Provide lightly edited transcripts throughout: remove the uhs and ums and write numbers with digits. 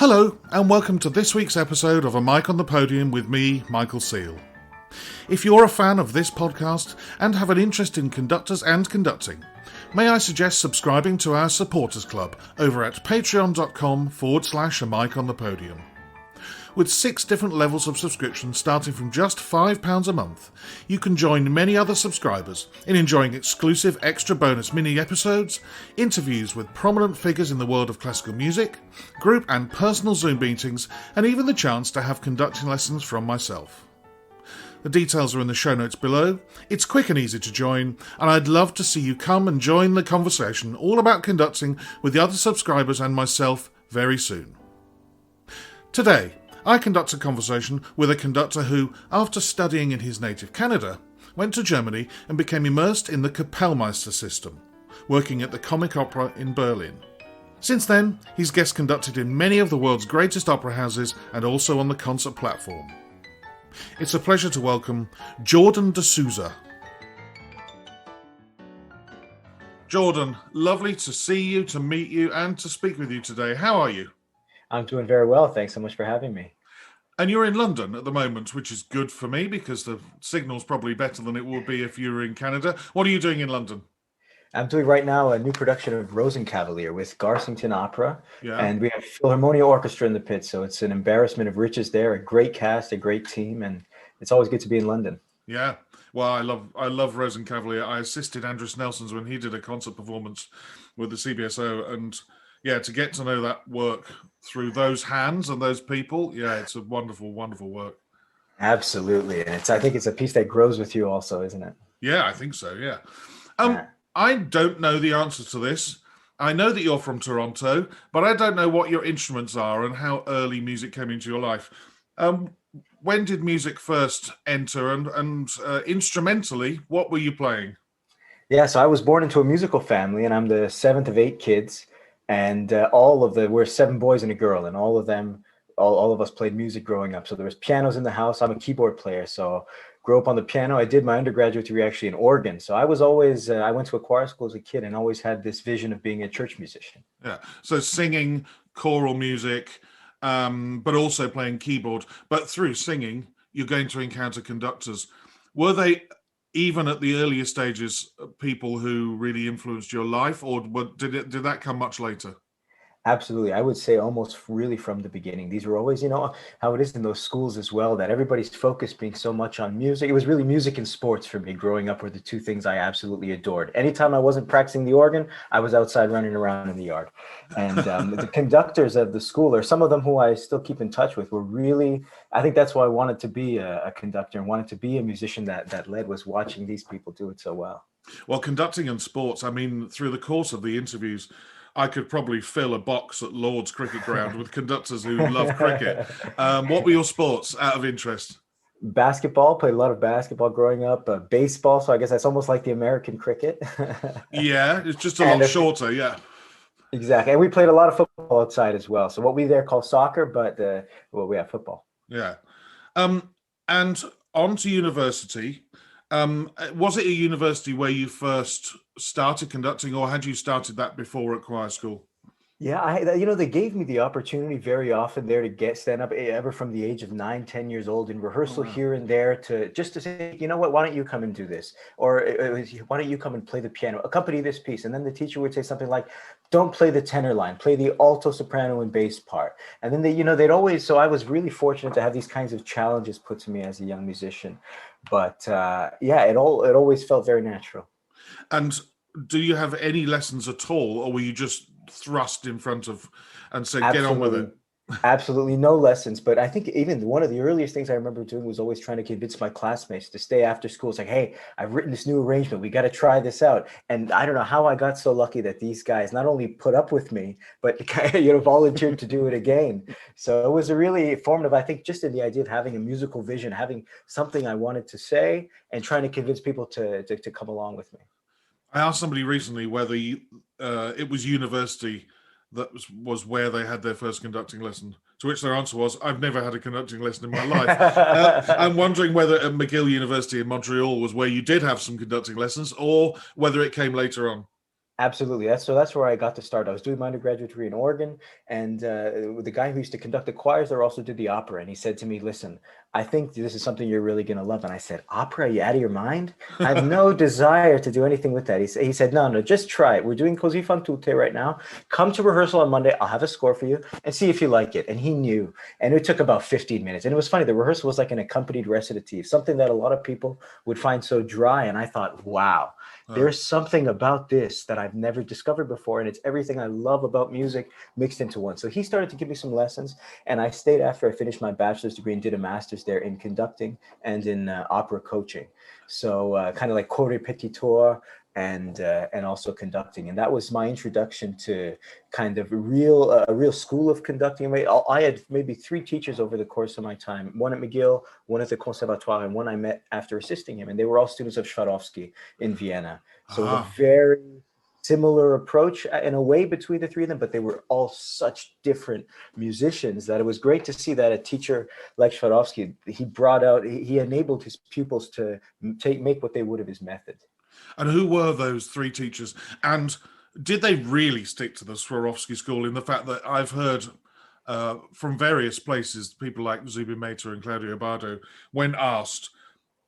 Hello, and welcome to this week's episode of A Mic on the Podium with me, Michael Seal. If you're a fan of this podcast and have an interest in conductors and conducting, may I suggest subscribing to our supporters club over at patreon.com/A Mic on the Podium. With 6 different levels of subscription starting from just £5 a month, you can join many other subscribers in enjoying exclusive extra bonus mini episodes, interviews with prominent figures in the world of classical music, group and personal Zoom meetings, and even the chance to have conducting lessons from myself. The details are in the show notes below. It's quick and easy to join, and I'd love to see you come and join the conversation all about conducting with the other subscribers and myself very soon. Today, I conduct a conversation with a conductor who, after studying in his native Canada, went to Germany and became immersed in the Kapellmeister system, working at the Comic Opera in Berlin. Since then, he's guest conducted in many of the world's greatest opera houses and also on the concert platform. It's a pleasure to welcome Jordan de Souza. Jordan, lovely to see you, to meet you, and to speak with you today. How are you? I'm doing very well. Thanks so much for having me. And you're in London at the moment, which is good for me because the signal's probably better than it would be if you were in Canada. What are you doing in London? I'm doing right now a new production of Rosenkavalier with Garsington Opera. Yeah. And we have Philharmonia Orchestra in the pit. So it's an embarrassment of riches there, a great cast, a great team. And it's always good to be in London. Yeah. Well, I love Rosenkavalier. I assisted Andrew Nelson's when he did a concert performance with the CBSO. And yeah, to get to know that work through those hands and those people, yeah, it's a wonderful, wonderful work. Absolutely. And I think it's a piece that grows with you also, isn't it? Yeah, I think so, yeah. I don't know the answer to this. I know that you're from Toronto, but I don't know what your instruments are and how early music came into your life. When did music first enter and instrumentally, what were you playing? Yeah, so I was born into a musical family and I'm the 7th of 8 kids. And we're 7 boys and a girl, and all of us played music growing up. So there was pianos in the house. I'm a keyboard player, so grew up on the piano. I did my undergraduate degree actually in organ. So I was always, I went to a choir school as a kid and always had this vision of being a church musician. Yeah, so singing, choral music, but also playing keyboard. But through singing, you're going to encounter conductors. Were they, even at the earlier stages, people who really influenced your life, or did that come much later? Absolutely. I would say almost really from the beginning. These were always, how it is in those schools as well, that everybody's focus being so much on music. It was really music and sports for me growing up were the 2 things I absolutely adored. Anytime I wasn't practicing the organ, I was outside running around in the yard. And the conductors of the school, or some of them who I still keep in touch with, were really, I think that's why I wanted to be a conductor and wanted to be a musician that led, was watching these people do it so well. Well, conducting and sports, I mean, through the course of the interviews, I could probably fill a box at Lord's Cricket Ground with conductors who love cricket. What were your sports out of interest? Basketball, played a lot of basketball growing up. Baseball, so I guess that's almost like the American cricket. Yeah, it's just a lot shorter, yeah. Exactly, and we played a lot of football outside as well. So what we there call soccer, but we have football. Yeah, and on to university. Was it a university where you first started conducting, or had you started that before at choir school? Yeah, they gave me the opportunity very often there to stand up ever from the age of 9, 10 years old in rehearsal here and there to say, you know what, why don't you come and do this? Or why don't you come and play the piano, accompany this piece? And then the teacher would say something like, don't play the tenor line, play the alto, soprano, and bass part. And then they'd always, so I was really fortunate to have these kinds of challenges put to me as a young musician. But it always felt very natural. And do you have any lessons at all, or were you just thrust in front of and said, get on with it? Absolutely no lessons. But I think even one of the earliest things I remember doing was always trying to convince my classmates to stay after school. It's like, hey, I've written this new arrangement. We got to try this out. And I don't know how I got so lucky that these guys not only put up with me, but volunteered to do it again. So it was a really formative, I think, just in the idea of having a musical vision, having something I wanted to say and trying to convince people to come along with me. I asked somebody recently whether it was university that was where they had their first conducting lesson, to which their answer was, I've never had a conducting lesson in my life. I'm wondering whether at McGill University in Montreal was where you did have some conducting lessons, or whether it came later on. Absolutely. That's where I got to start. I was doing my undergraduate degree in Oregon, and the guy who used to conduct the choirs there also did the opera. And he said to me, "Listen, I think this is something you're really going to love." And I said, "Opera? Are you out of your mind? I have no desire to do anything with that." He said, "No, no, just try it. We're doing Così fan tutte right now. Come to rehearsal on Monday. I'll have a score for you and see if you like it." And he knew. And it took about 15 minutes. And it was funny. The rehearsal was like an accompanied recitative, something that a lot of people would find so dry. And I thought, wow. There's something about this that I've never discovered before, and it's everything I love about music mixed into one. So he started to give me some lessons, and I stayed after I finished my bachelor's degree and did a master's there in conducting and in opera coaching. So kind of like co-repetiteur and also conducting, and that was my introduction to kind of a real school of conducting. I had maybe three teachers over the course of my time: one at McGill, one at the Conservatoire, and one I met after assisting him, and they were all students of Swarovski in Vienna. So it was a very similar approach in a way between the three of them, but they were all such different musicians that it was great to see that a teacher like Swarovski, he enabled his pupils to make what they would of his method. And who were those three teachers? And did they really stick to the Swarovski school, in the fact that I've heard from various places, people like Zubin Mehta and Claudio Bardo, when asked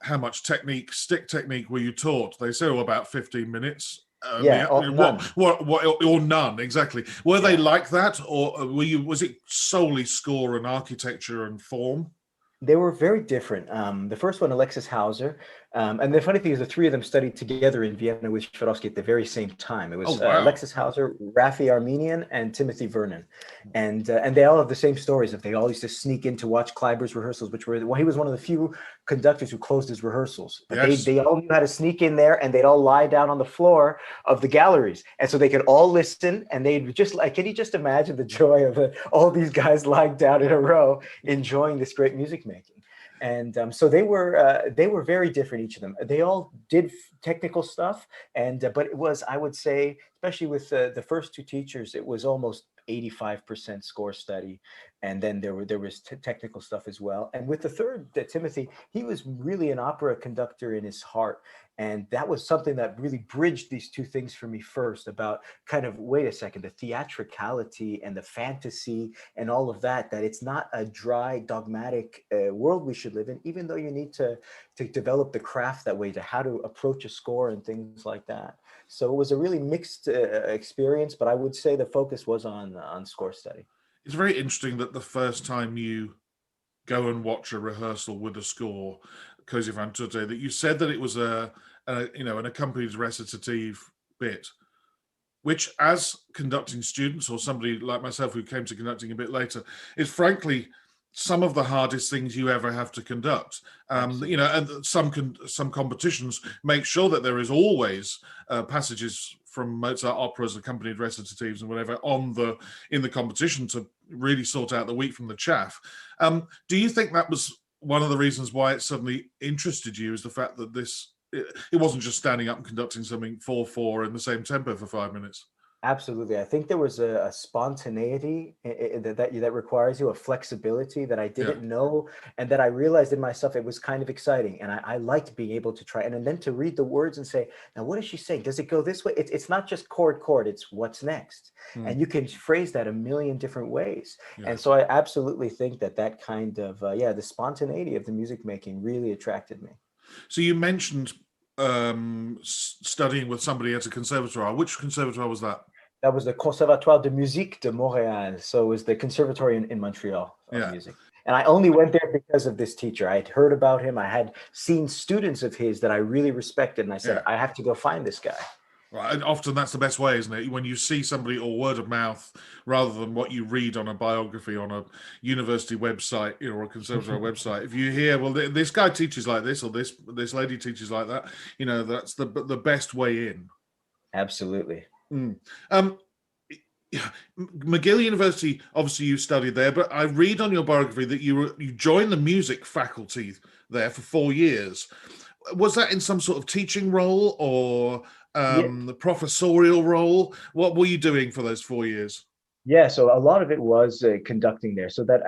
how much stick technique were you taught, they say, about 15 minutes. None. Or none, exactly. Were they like that, or was it solely score and architecture and form? They were very different. The first one, Alexis Hauser, and the funny thing is the three of them studied together in Vienna with Swarovski at the very same time. It was Alexis Hauser, Rafi Armenian, and Timothy Vernon. And they all have the same stories of they all used to sneak in to watch Kleiber's rehearsals, he was one of the few conductors who closed his rehearsals. But they all knew how to sneak in there, and they'd all lie down on the floor of the galleries. And so they could all listen, and they'd just like, can you just imagine the joy of all these guys lying down in a row, enjoying this great music making? And so they were very different, each of them. They all did technical stuff, but it was, I would say, especially with the first two teachers, it was almost 85% score study, and then there was technical stuff as well. And with the third, Timothy, he was really an opera conductor in his heart, and that was something that really bridged these two things for me. First, about kind of, wait a second, the theatricality and the fantasy and all of that it's not a dry, dogmatic world we should live in, even though you need to develop the craft that way, to how to approach a score and things like that. So it was a really mixed experience, but I would say the focus was on score study. It's very interesting that the first time you go and watch a rehearsal with a score, Così fan tutte, that you said that it was an accompanied recitative bit, which, as conducting students or somebody like myself who came to conducting a bit later, is frankly some of the hardest things you ever have to conduct. And some competitions make sure that there is always passages from Mozart operas, accompanied recitatives and whatever in the competition, to really sort out the wheat from the chaff. Do you think that was one of the reasons why it suddenly interested you, is the fact that it wasn't just standing up and conducting something 4/4 in the same tempo for 5 minutes? Absolutely. I think there was a spontaneity that requires you, a flexibility that I didn't know, and that I realized in myself. It was kind of exciting, and I liked being able to try, and then to read the words and say, now what is she saying? Does it go this way? It's not just chord, it's what's next. And you can phrase that a million different ways. And so I absolutely think that kind of, the spontaneity of the music making really attracted me. So you mentioned studying with somebody at a conservatoire. Which conservatoire was that? That was the Conservatoire de Musique de Montréal. So it was the conservatory in Montreal of music. And I only went there because of this teacher. I had heard about him. I had seen students of his that I really respected. And I said, I have to go find this guy. Right. And often that's the best way, isn't it? When you see somebody, or word of mouth, rather than what you read on a biography on a university website, or a conservatoire website. If you hear, well, this guy teaches like this, or this lady teaches like that, that's the best way in. Absolutely. McGill University, obviously you studied there, but I read on your biography that you joined the music faculty there for 4 years. Was that in some sort of teaching role, or the professorial role? What were you doing for those 4 years? Yeah, so a lot of it was conducting there. So that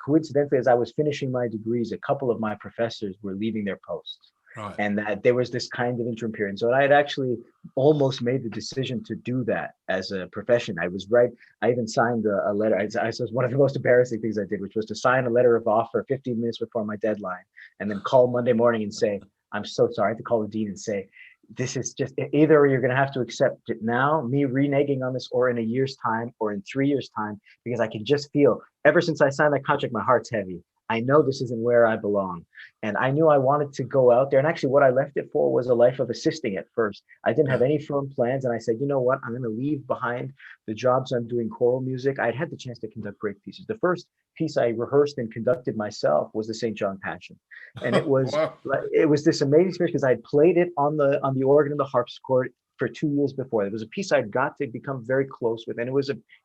coincidentally, as I was finishing my degrees, a couple of my professors were leaving their posts. Right. and that there was this kind of interim period. So I had actually almost made the decision to do that as a profession. I was right. I even signed a letter. I was one of the most embarrassing things I did, which was to sign a letter of offer 15 minutes before my deadline, and then call Monday morning and say, I'm so sorry. I have to call the dean and say, this is just either you're going to have to accept it now, me reneging on this, or in a year's time, or in 3 years' time, because I can just feel ever since I signed that contract, my heart's heavy. I know this isn't where I belong. And I knew I wanted to go out there. And actually, what I left it for was a life of assisting at first. I didn't have any firm plans. And I said, you know what? I'm going to leave behind the jobs I'm doing choral music. I'd had the chance to conduct great pieces. The first piece I rehearsed and conducted myself was the St. John Passion. And it was Wow. it was this amazing experience because I'd played it on the organ and the harpsichord for 2 years before. It was a piece I'd got to become very close with. And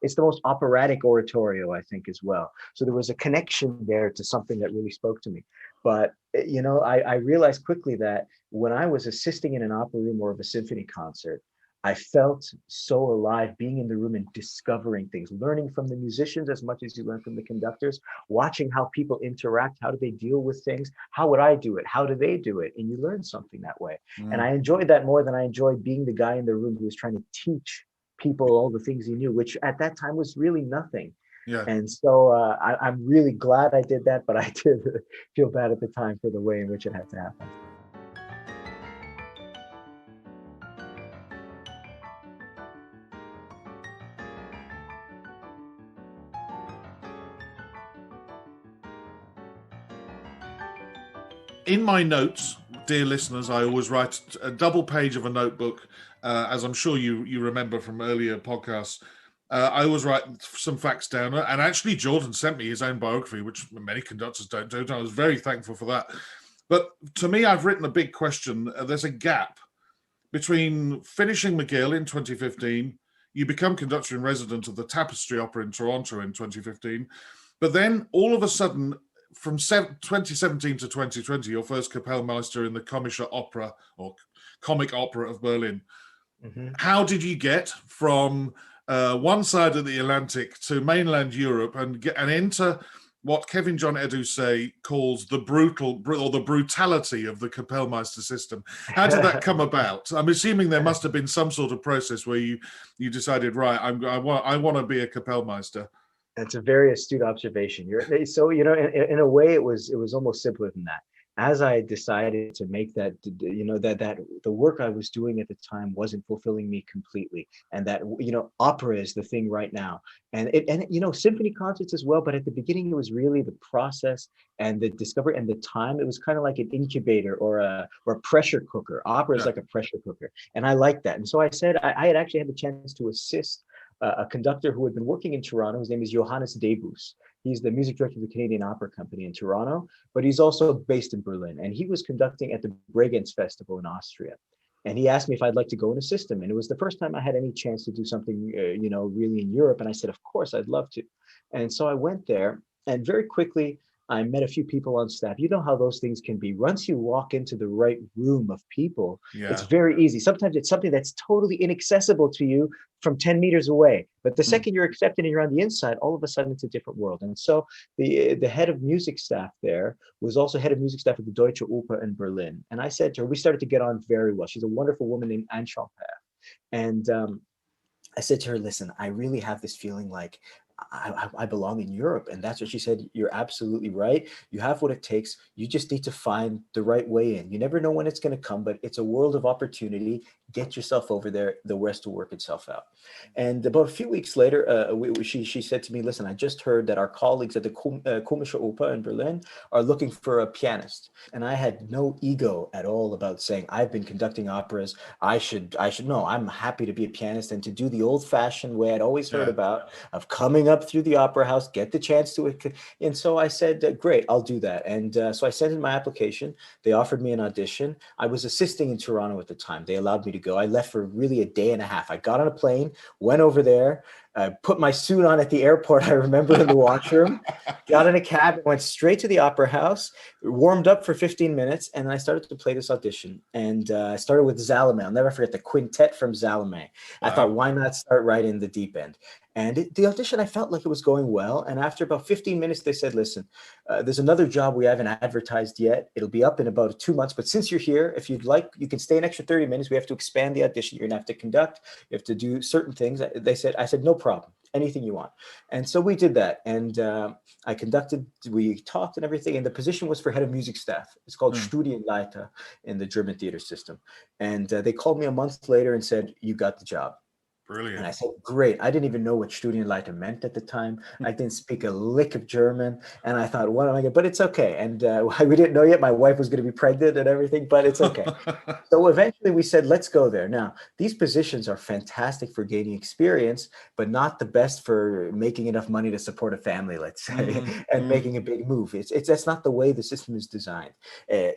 it's the most operatic oratorio, I think, as well. So there was a connection there to something that really spoke to me. But, I realized quickly that when I was assisting in an opera room or of a symphony concert, I felt so alive being in the room and discovering things, learning from the musicians as much as you learn from the conductors, watching how people interact, how do they deal with things, how would I do it, how do they do it, and you learn something that way. And I enjoyed that more than I enjoyed being the guy in the room who was trying to teach people all the things he knew, which at that time was really nothing. Yeah. And so I'm really glad I did that, but I did feel bad at the time for the way in which it had to happen. In my notes, dear listeners, I always write a double page of a notebook, as I'm sure you remember from earlier podcasts. I always write some facts down, and actually Jordan sent me his own biography, which many conductors don't do. I was very thankful for that. But to me, I've written a big question. There's a gap between finishing McGill in 2015, you become conductor in resident of the Tapestry Opera in Toronto in 2015, but then all of a sudden, from 2017 to 2020, your first Kapellmeister in the Komische Opera or Comic Opera of Berlin. Mm-hmm. How did you get from one side of the Atlantic to mainland Europe and enter what Kevin John Edusei calls the brutality of the Kapellmeister system? How did that come about? I'm assuming there must have been some sort of process where you decided, right, I want to be a Kapellmeister. That's a very astute observation. So in a way, it was almost simpler than that. As I decided to make that, that the work I was doing at the time wasn't fulfilling me completely, and that opera is the thing right now, and symphony concerts as well. But at the beginning, it was really the process and the discovery and the time. It was kind of like an incubator or a pressure cooker. Opera is like a pressure cooker, and I liked that. And so I said I had actually had the chance to assist a conductor who had been working in Toronto. His name is Johannes Debus. He's the music director of the Canadian Opera Company in Toronto, but he's also based in Berlin. And he was conducting at the Bregenz Festival in Austria. And he asked me if I'd like to go and assist him. And it was the first time I had any chance to do something, really in Europe. And I said, of course, I'd love to. And so I went there, and very quickly, I met a few people on staff. You know how those things can be. Once you walk into the right room of people, it's very easy. Sometimes it's something that's totally inaccessible to you from 10 meters away. But the second you're accepted and you're on the inside, all of a sudden it's a different world. And so the head of music staff there was also head of music staff at the Deutsche Oper in Berlin. And I said to her, we started to get on very well. She's a wonderful woman named Anne Champère. And I said to her, listen, I really have this feeling like I belong in Europe. And that's what she said. You're absolutely right. You have what it takes. You just need to find the right way in. You never know when it's going to come, but it's a world of opportunity. Get yourself over there. The rest will work itself out. And about a few weeks later, she said to me, listen, I just heard that our colleagues at the Komische Oper in Berlin are looking for a pianist. And I had no ego at all about saying, I've been conducting operas. I should know. I'm happy to be a pianist and to do the old fashioned way I'd always heard about of coming up through the opera house, get the chance to it. And so I said, great, I'll do that. And so I sent in my application. They offered me an audition. I was assisting in Toronto at the time. They allowed me to go. I left for really a day and a half. I got on a plane, went over there, put my suit on at the airport, I remember, in the washroom, got in a cab, went straight to the opera house, warmed up for 15 minutes, and I started to play this audition. And I started with Salome. I'll never forget the quintet from Salome. I thought, why not start right in the deep end? And the audition, I felt like it was going well. And after about 15 minutes, they said, listen, there's another job we haven't advertised yet. It'll be up in about 2 months. But since you're here, if you'd like, you can stay an extra 30 minutes. We have to expand the audition. You're going to have to conduct. You have to do certain things. I said, no problem. Anything you want. And so we did that. And I conducted, we talked and everything. And the position was for head of music staff. It's called Studienleiter in the German theater system. And they called me a month later and said, you got the job. Brilliant. And I said, great. I didn't even know what Studienleiter meant at the time. I didn't speak a lick of German. And I thought, what am I going to, but it's okay. And we didn't know yet my wife was going to be pregnant and everything, but it's okay. So eventually we said, let's go there. Now, these positions are fantastic for gaining experience, but not the best for making enough money to support a family, let's say, and making a big move. That's not the way the system is designed.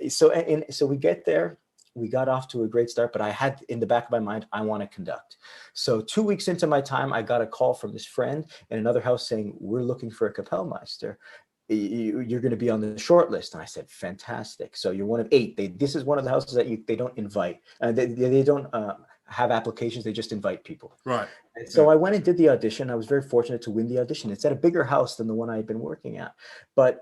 So we get there. We got off to a great start, but I had in the back of my mind, I want to conduct. So 2 weeks into my time, I got a call from this friend in another house saying, we're looking for a Kapellmeister. You're going to be on the short list. And I said, fantastic. So you're one of 8. This is one of the houses that they don't invite. They don't have applications. They just invite people. Right. And so I went and did the audition. I was very fortunate to win the audition. It's at a bigger house than the one I had been working at. But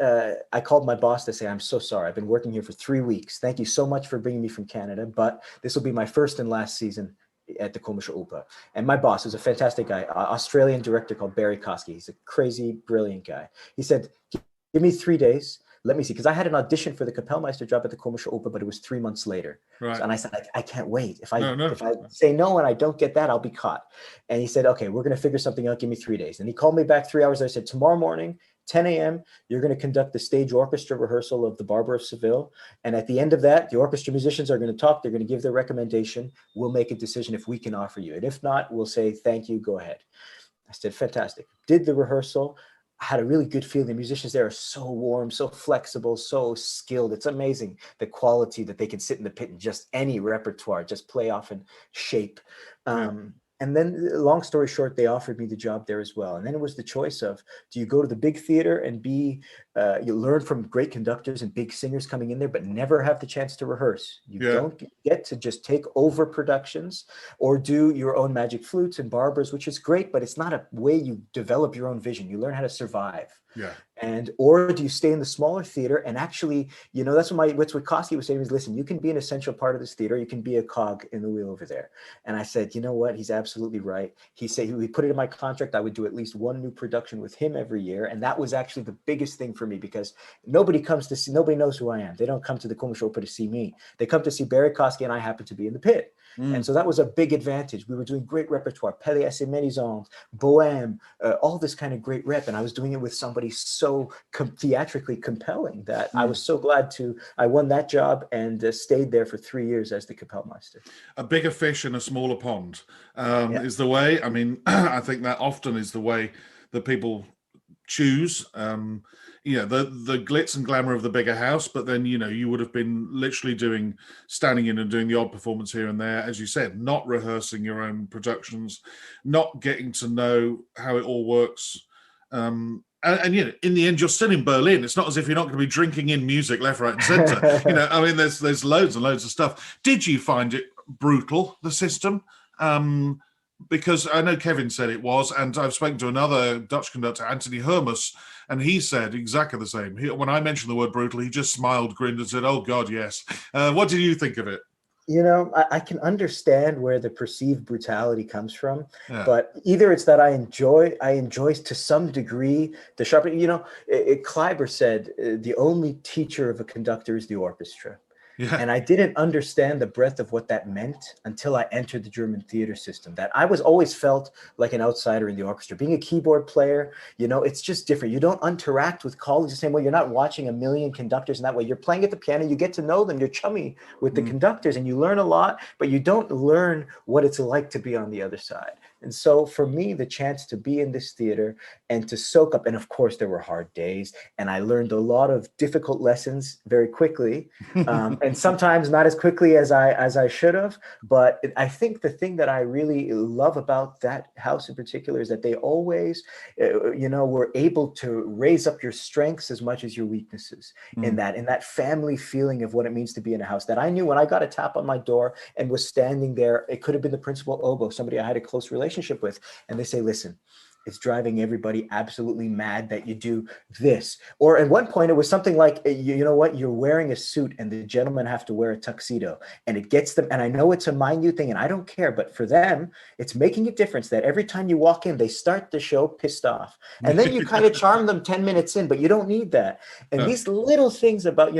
I called my boss to say, I'm so sorry. I've been working here for 3 weeks. Thank you so much for bringing me from Canada. But this will be my first and last season at the Komische Oper. And my boss was a fantastic guy, Australian director called Barry Kosky. He's a crazy, brilliant guy. He said, give me 3 days. Let me see, because I had an audition for the Kapellmeister job at the Komische Oper, but it was 3 months later. Right. So, and I said, I can't wait. If I say no and I don't get that, I'll be caught. And he said, okay, we're going to figure something out. Give me 3 days. And he called me back 3 hours later. I said, tomorrow morning, 10 a.m., you're going to conduct the stage orchestra rehearsal of the Barber of Seville. And at the end of that, the orchestra musicians are going to talk. They're going to give their recommendation. We'll make a decision if we can offer you. And if not, we'll say, thank you, go ahead. I said, fantastic. Did the rehearsal. I had a really good feeling. The musicians there are so warm, so flexible, so skilled. It's amazing the quality that they can sit in the pit and just any repertoire, just play off and shape. And then, long story short, they offered me the job there as well. And then it was the choice of, do you go to the big theater and you learn from great conductors and big singers coming in there, but never have the chance to rehearse. You don't get to just take over productions or do your own magic flutes and barbers, which is great, but it's not a way you develop your own vision. You learn how to survive. Yeah. Or do you stay in the smaller theater and actually, that's what Kosky was saying is, listen, you can be an essential part of this theater. You can be a cog in the wheel over there. And I said, you know what? He's absolutely right. He said, he put it in my contract. I would do at least one new production with him every year. And that was actually the biggest thing for me, because nobody knows who I am. They don't come to the Komische Oper to see me. They come to see Barry Kosky, and I happen to be in the pit. And so that was a big advantage. We were doing great repertoire, Pelléas et Mélisande, Bohème, all this kind of great rep. And I was doing it with somebody so theatrically compelling that I was so glad I won that job and stayed there for 3 years as the Kapellmeister. A bigger fish in a smaller pond is the way. I mean, I think that often is the way that people choose. The glitz and glamour of the bigger house, but then you would have been literally standing in and doing the odd performance here and there, as you said, not rehearsing your own productions, not getting to know how it all works. And in the end, you're still in Berlin. It's not as if you're not going to be drinking in music left, right, and center. I mean, there's loads and loads of stuff. Did you find it brutal, the system? Because I know Kevin said it was, and I've spoken to another Dutch conductor, Anthony Hermus, and he said exactly the same. When I mentioned the word brutal, he just smiled, grinned, and said, "Oh God, yes." What did you think of it? I can understand where the perceived brutality comes from, but either it's that I enjoy to some degree the sharp. Kleiber said the only teacher of a conductor is the orchestra. Yeah. And I didn't understand the breadth of what that meant until I entered the German theater system. That I was always felt like an outsider in the orchestra. Being a keyboard player, it's just different. You don't interact with colleagues the same way. You're not watching a million conductors in that way. You're playing at the piano, you get to know them, you're chummy with the conductors, and you learn a lot, but you don't learn what it's like to be on the other side. And so for me, the chance to be in this theater and to soak up, and of course there were hard days, and I learned a lot of difficult lessons very quickly, and sometimes not as quickly as I should have. But I think the thing that I really love about that house in particular is that they always, were able to raise up your strengths as much as your weaknesses in that family feeling of what it means to be in a house. That I knew when I got a tap on my door and was standing there, it could have been the principal oboe, somebody I had a close relationship with, and they say, listen, It's driving everybody absolutely mad that you do this. Or at one point, it was something like, you know what, you're wearing a suit and the gentlemen have to wear a tuxedo, and it gets them. And I know it's a minute thing and I don't care, but for them, it's making a difference that every time you walk in, they start the show pissed off. And then you kind of charm them 10 minutes in, but you don't need that. And these little things about,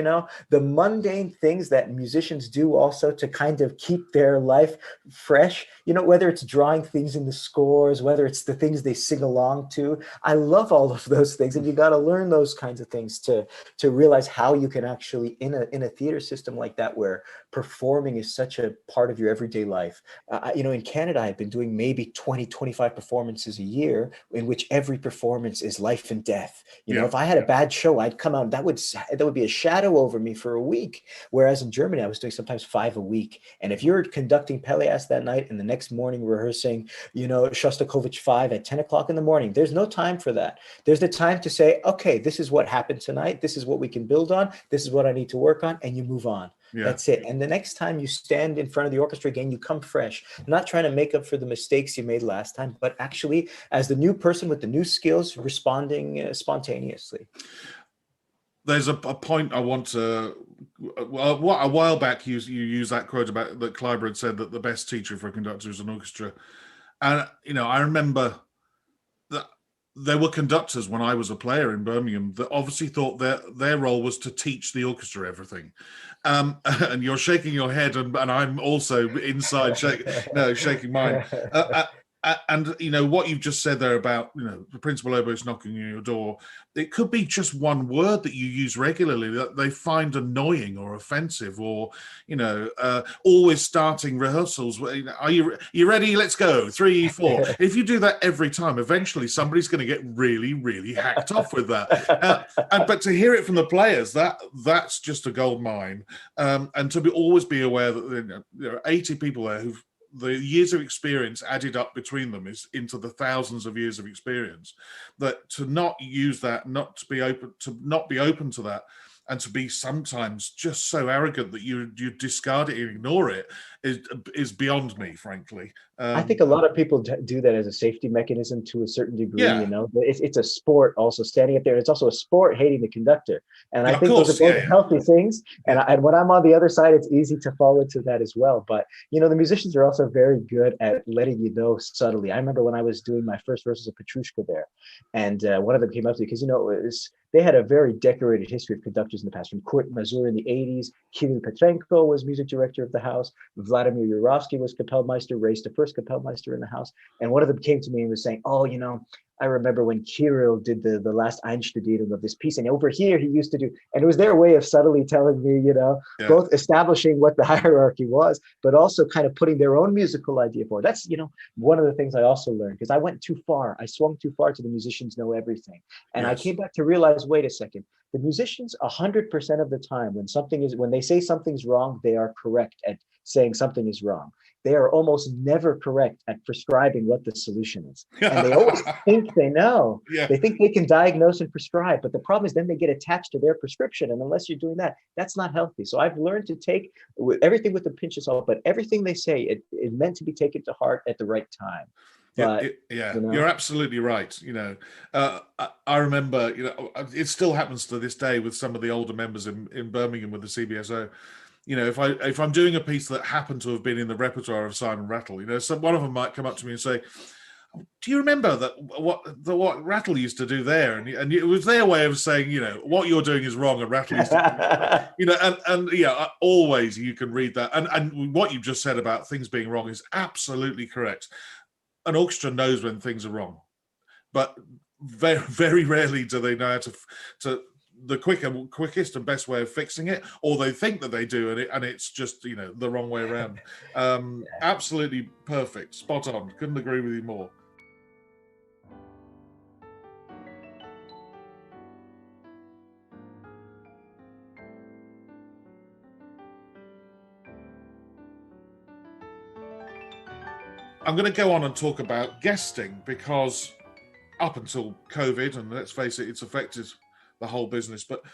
the mundane things that musicians do also to kind of keep their life fresh, whether it's drawing things in the scores, whether it's the things they sing along to. I love all of those things. And you got to learn those kinds of things to realize how you can actually, in a theater system like that, where performing is such a part of your everyday life. In Canada, I've been doing maybe 20, 25 performances a year, in which every performance is life and death. If I had a bad show, I'd come out, that would be a shadow over me for a week. Whereas in Germany, I was doing sometimes 5 a week. And if you're conducting Pelléas that night and the next morning rehearsing, Shostakovich 5 at 10 o'clock in the morning, there's no time for that. There's the time to say, okay, this is what happened tonight. This is what we can build on. This is what I need to work on. And you move on. Yeah. That's it. And the next time you stand in front of the orchestra again, you come fresh, not trying to make up for the mistakes you made last time, but actually as the new person with the new skills, responding spontaneously. There's a point I want to. A while back, you used that quote about that Kleiber had said that the best teacher for a conductor is an orchestra, and I remember that there were conductors when I was a player in Birmingham that obviously thought their role was to teach the orchestra everything. And you're shaking your head, and I'm also inside shaking mine. And what you've just said there about the principal oboist knocking on your door, it could be just one word that you use regularly that they find annoying or offensive, or always starting rehearsals. Are you ready? Let's go. 3, 4. If you do that every time, eventually somebody's going to get really, really hacked off with that. But to hear it from the players, that's just a gold mine. And to always be aware that there are 80 people there who've the years of experience added up between them is into the thousands of years of experience. That to not use that, not be open to that, and to be sometimes just so arrogant that you discard it and ignore it is beyond me, frankly. I think a lot of people do that as a safety mechanism to a certain degree. It's a sport also standing up there. It's also a sport hating the conductor. And I think those are both healthy things. And when I'm on the other side, it's easy to fall into that as well. But, the musicians are also very good at letting you know subtly. I remember when I was doing my first verses of Petrushka there, and one of them came up to me because, they had a very decorated history of conductors in the past, from Kurt Mazur in the 80s. Kirill Petrenko was music director of the house. Vladimir Yourofsky was Kapellmeister, raised the first Kapellmeister in the house. And one of them came to me and was saying, I remember when Kirill did the last Einstudieren of this piece, and over here he used to do, and it was their way of subtly telling me, both establishing what the hierarchy was, but also kind of putting their own musical idea forward. That's, one of the things I also learned, because I went too far. I swung too far to the musicians know everything. And I came back to realize, wait a second, the musicians 100% of the time, when they say something's wrong, they are correct at saying something is wrong. They are almost never correct at prescribing what the solution is. And they always think they know. Yeah. They think they can diagnose and prescribe. But the problem is then they get attached to their prescription. And unless you're doing that, that's not healthy. So I've learned to take everything with a pinch of salt, but everything they say, it meant to be taken to heart at the right time. But, you're absolutely right. I remember, it still happens to this day with some of the older members in Birmingham with the CBSO. If I'm doing a piece that happened to have been in the repertoire of Simon Rattle, so one of them might come up to me and say, "Do you remember what Rattle used to do there?" And it was their way of saying, what you're doing is wrong, and Rattle used to, always you can read that. And what you've just said about things being wrong is absolutely correct. An orchestra knows when things are wrong, but very, very rarely do they know how to the quickest and best way of fixing it, or they think that they do, and it's just the wrong way around. Absolutely perfect, spot on. Couldn't agree with you more. I'm going to go on and talk about guesting, because up until COVID, and let's face it, it's affected the whole business, but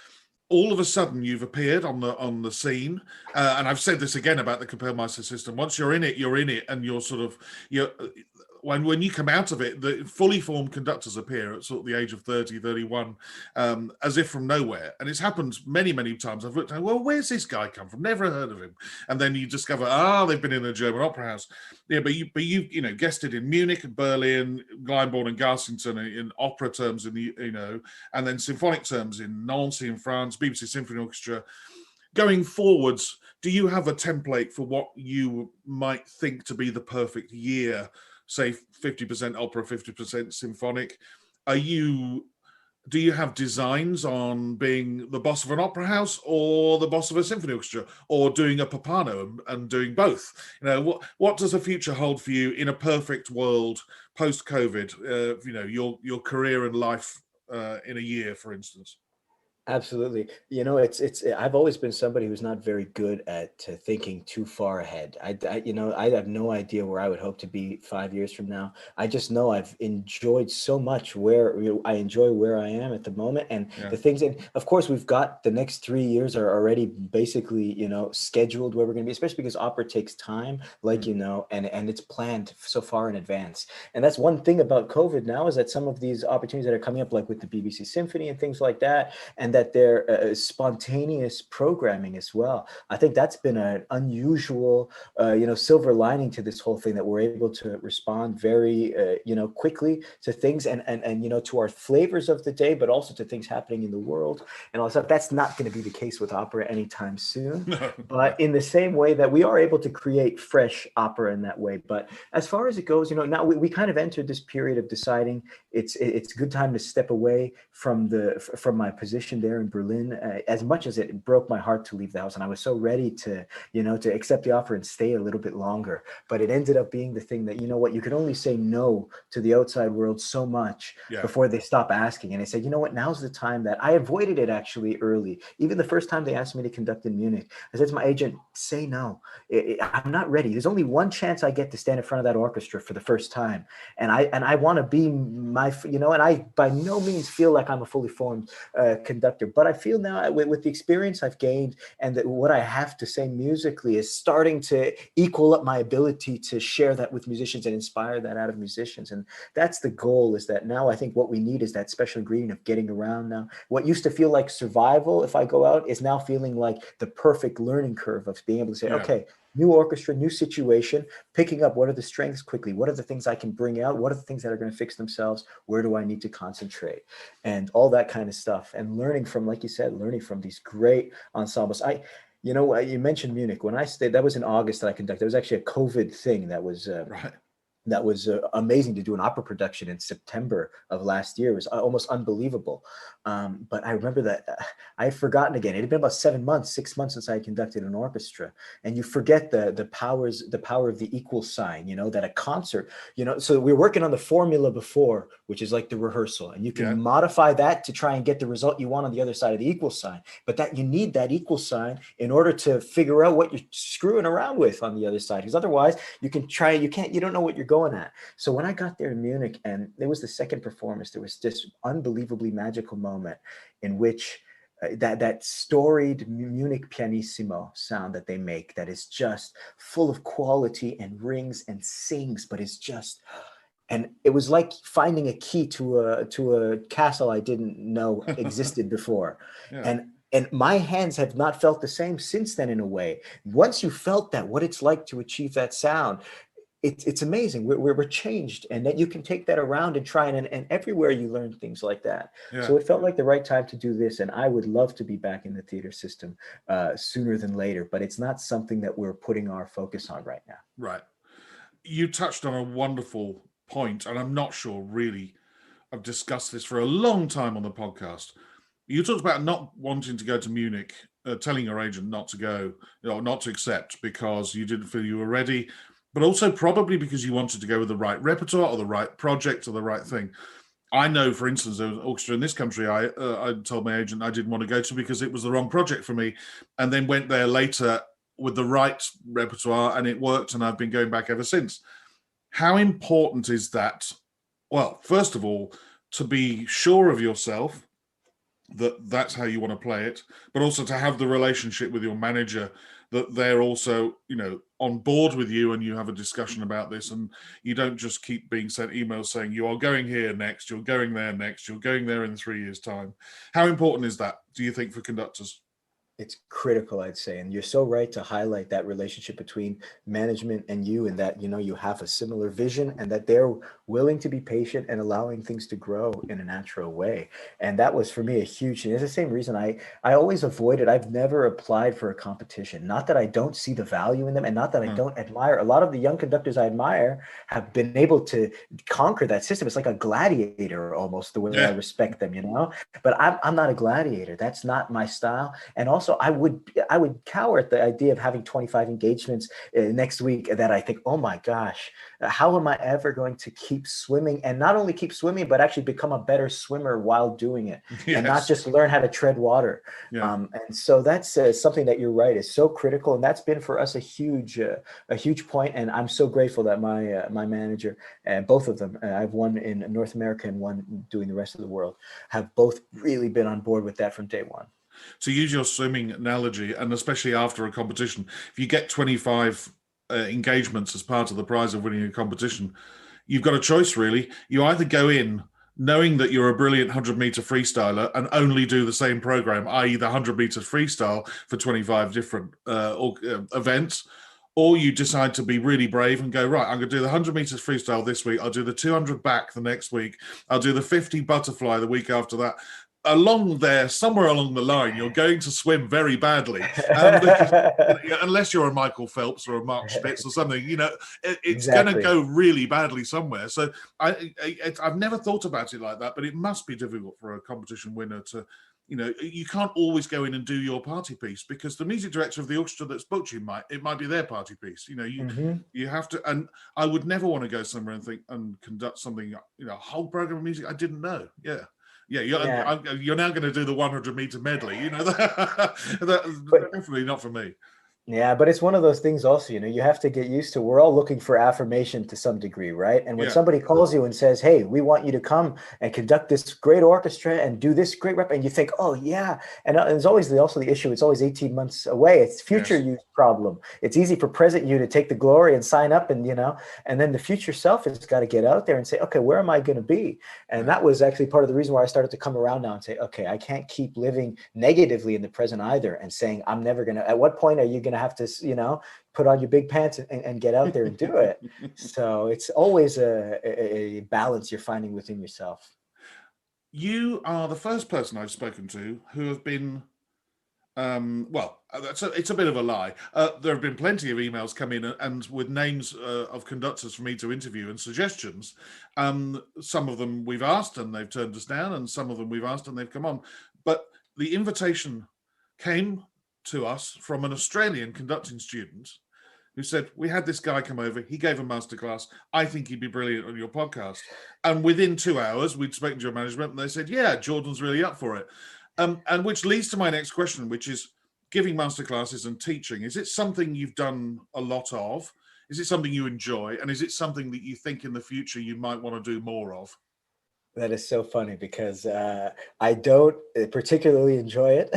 all of a sudden you've appeared on the scene, and I've said this again about the Kapellmeister system. Once you're in it, and you're when you come out of it, the fully formed conductors appear at sort of the age of 30, 31, as if from nowhere. And it's happened many, many times. I've looked at, well, where's this guy come from? Never heard of him. And then you discover, they've been in a German opera house. Yeah, but you know, guested in Munich, Berlin, Glyndebourne and Garsington in opera terms, and then symphonic terms in Nancy in France, BBC Symphony Orchestra. Going forwards, do you have a template for what you might think to be the perfect year? Say 50% opera, 50% symphonic. Do you have designs on being the boss of an opera house or the boss of a symphony orchestra, or doing a Papano and doing both? You know, what does the future hold for you in a perfect world post-COVID? Your career and life in a year, for instance. Absolutely. You know, it's I've always been somebody who's not very good at thinking too far ahead. I have no idea where I would hope to be 5 years from now. I just know I've enjoyed so much I enjoy where I am at the moment, and the things. And of course, we've got the next 3 years are already basically, scheduled where we're going to be, especially because opera takes time, and it's planned so far in advance. And that's one thing about COVID now, is that some of these opportunities that are coming up, like with the BBC Symphony and things like that, and that they're spontaneous programming as well. I think that's been an unusual, silver lining to this whole thing, that we're able to respond very, quickly to things and to our flavors of the day, but also to things happening in the world and all that stuff. That's not going to be the case with opera anytime soon. No. But in the same way that we are able to create fresh opera in that way. But as far as it goes, now we kind of entered this period of deciding it's a good time to step away from my position there in Berlin. As much as it broke my heart to leave the house, and I was so ready to accept the offer and stay a little bit longer, but it ended up being the thing that, you can only say no to the outside world so much before they stop asking. And I said, now's the time. That I avoided it actually early. Even the first time they asked me to conduct in Munich, I said to my agent, say no. I'm not ready. There's only one chance I get to stand in front of that orchestra for the first time, and I want to be and I by no means feel like I'm a fully formed conductor, but I feel now with the experience I've gained and that what I have to say musically is starting to equal up my ability to share that with musicians and inspire that out of musicians. And that's the goal, is that now I think what we need is that special ingredient of getting around now. What used to feel like survival if I go out is now feeling like the perfect learning curve of being able to say, okay, new orchestra, new situation, picking up what are the strengths quickly, what are the things I can bring out, what are the things that are going to fix themselves, where do I need to concentrate, and all that kind of stuff. And learning from, like you said, these great ensembles. You mentioned Munich. When I stayed, that was in August that I conducted. It was actually a COVID thing that was Right. That was amazing to do an opera production in September of last year. It was almost unbelievable. But I remember that I had forgotten again. It had been about 6 months since I had conducted an orchestra. And you forget the power of the equal sign, that a concert, so we were working on the formula before, which is like the rehearsal. And you can modify that to try and get the result you want on the other side of the equal sign. But that you need that equal sign in order to figure out what you're screwing around with on the other side. Because otherwise you don't know what you're going at. So when I got there in Munich, and it was the second performance, there was this unbelievably magical moment in which that storied Munich pianissimo sound that they make, that is just full of quality and rings and sings, but it's just, and it was like finding a key to a castle I didn't know existed before. And my hands have not felt the same since then, in a way. Once you felt that, what it's like to achieve that sound, it's amazing. We're changed, and that you can take that around and try and everywhere you learn things like that. So it felt like the right time to do this, and I would love to be back in the theater system sooner than later, but it's not something that we're putting our focus on right now. Right. You touched on a wonderful point, and I'm not sure really I've discussed this for a long time on the podcast. You talked about not wanting to go to Munich, telling your agent not to go, not to accept because you didn't feel you were ready, but also probably because you wanted to go with the right repertoire or the right project or the right thing. I know, for instance, there was an orchestra in this country I told my agent I didn't want to go to because it was the wrong project for me, and then went there later with the right repertoire, and it worked, and I've been going back ever since. How important is that? Well, first of all, to be sure of yourself that that's how you want to play it, but also to have the relationship with your manager that they're also, on board with you, and you have a discussion about this, and you don't just keep being sent emails saying you are going here next, you're going there next, you're going there in 3 years' time. How important is that, do you think, for conductors? It's critical, I'd say. And you're so right to highlight that relationship between management and you, and that, you have a similar vision, and that they're willing to be patient and allowing things to grow in a natural way. And that was for me a huge thing. It's the same reason I always avoided, I've never applied for a competition. Not that I don't see the value in them, and not that I don't admire. A lot of the young conductors I admire have been able to conquer that system. It's like a gladiator almost, the way I respect them, But I'm not a gladiator. That's not my style. And also, I would cower at the idea of having 25 engagements next week that I think, oh my gosh, how am I ever going to keep swimming, and not only keep swimming, but actually become a better swimmer while doing it, and not just learn how to tread water. And so that's something that you're right is so critical, and that's been for us a huge point. And I'm so grateful that my manager, and both of them, I have one in North America and one doing the rest of the world, have both really been on board with that from day one. To use your swimming analogy, and especially after a competition, if you get 25 engagements as part of the prize of winning a competition, you've got a choice, really. You either go in knowing that you're a brilliant 100-meter freestyler and only do the same program, i.e. the 100-meter freestyle for 25 different events, or you decide to be really brave and go, right, I'm going to do the 100 meters freestyle this week. I'll do the 200 back the next week. I'll do the 50 butterfly the week after that. Along there, somewhere along the line, you're going to swim very badly. Unless you're a Michael Phelps or a Mark Spitz or something, it's going to go really badly somewhere. So I've never thought about it like that, but it must be difficult for a competition winner to, you can't always go in and do your party piece, because the music director of the orchestra that's booked you it might be their party piece. You have to, and I would never want to go somewhere and think and conduct something, a whole program of music I didn't know. You're now going to do the 100-meter medley. That's definitely not for me. Yeah, but it's one of those things also, you have to get used to, we're all looking for affirmation to some degree, right? And when somebody calls you and says, hey, we want you to come and conduct this great orchestra and do this great rep, and you think, oh yeah. And there's always also the issue, it's always 18 months away. It's future you problem. It's easy for present you to take the glory and sign up, and and then the future self has got to get out there and say, okay, where am I going to be? And that was actually part of the reason why I started to come around now and say, okay, I can't keep living negatively in the present either, and saying I'm never going to, at what point are you going to have to, put on your big pants and get out there and do it? So it's always a balance you're finding within yourself. You are the first person I've spoken to who have been, it's a bit of a lie. There have been plenty of emails come in and with names of conductors for me to interview and suggestions. Some of them we've asked and they've turned us down, and some of them we've asked and they've come on. But the invitation came to us from an Australian conducting student who said, we had this guy come over, he gave a masterclass, I think he'd be brilliant on your podcast. And within 2 hours, we'd spoken to your management and they said, yeah, Jordan's really up for it. And which leads to my next question, which is giving masterclasses and teaching. Is it something you've done a lot of? Is it something you enjoy? And is it something that you think in the future you might want to do more of? That is so funny, because I don't particularly enjoy it.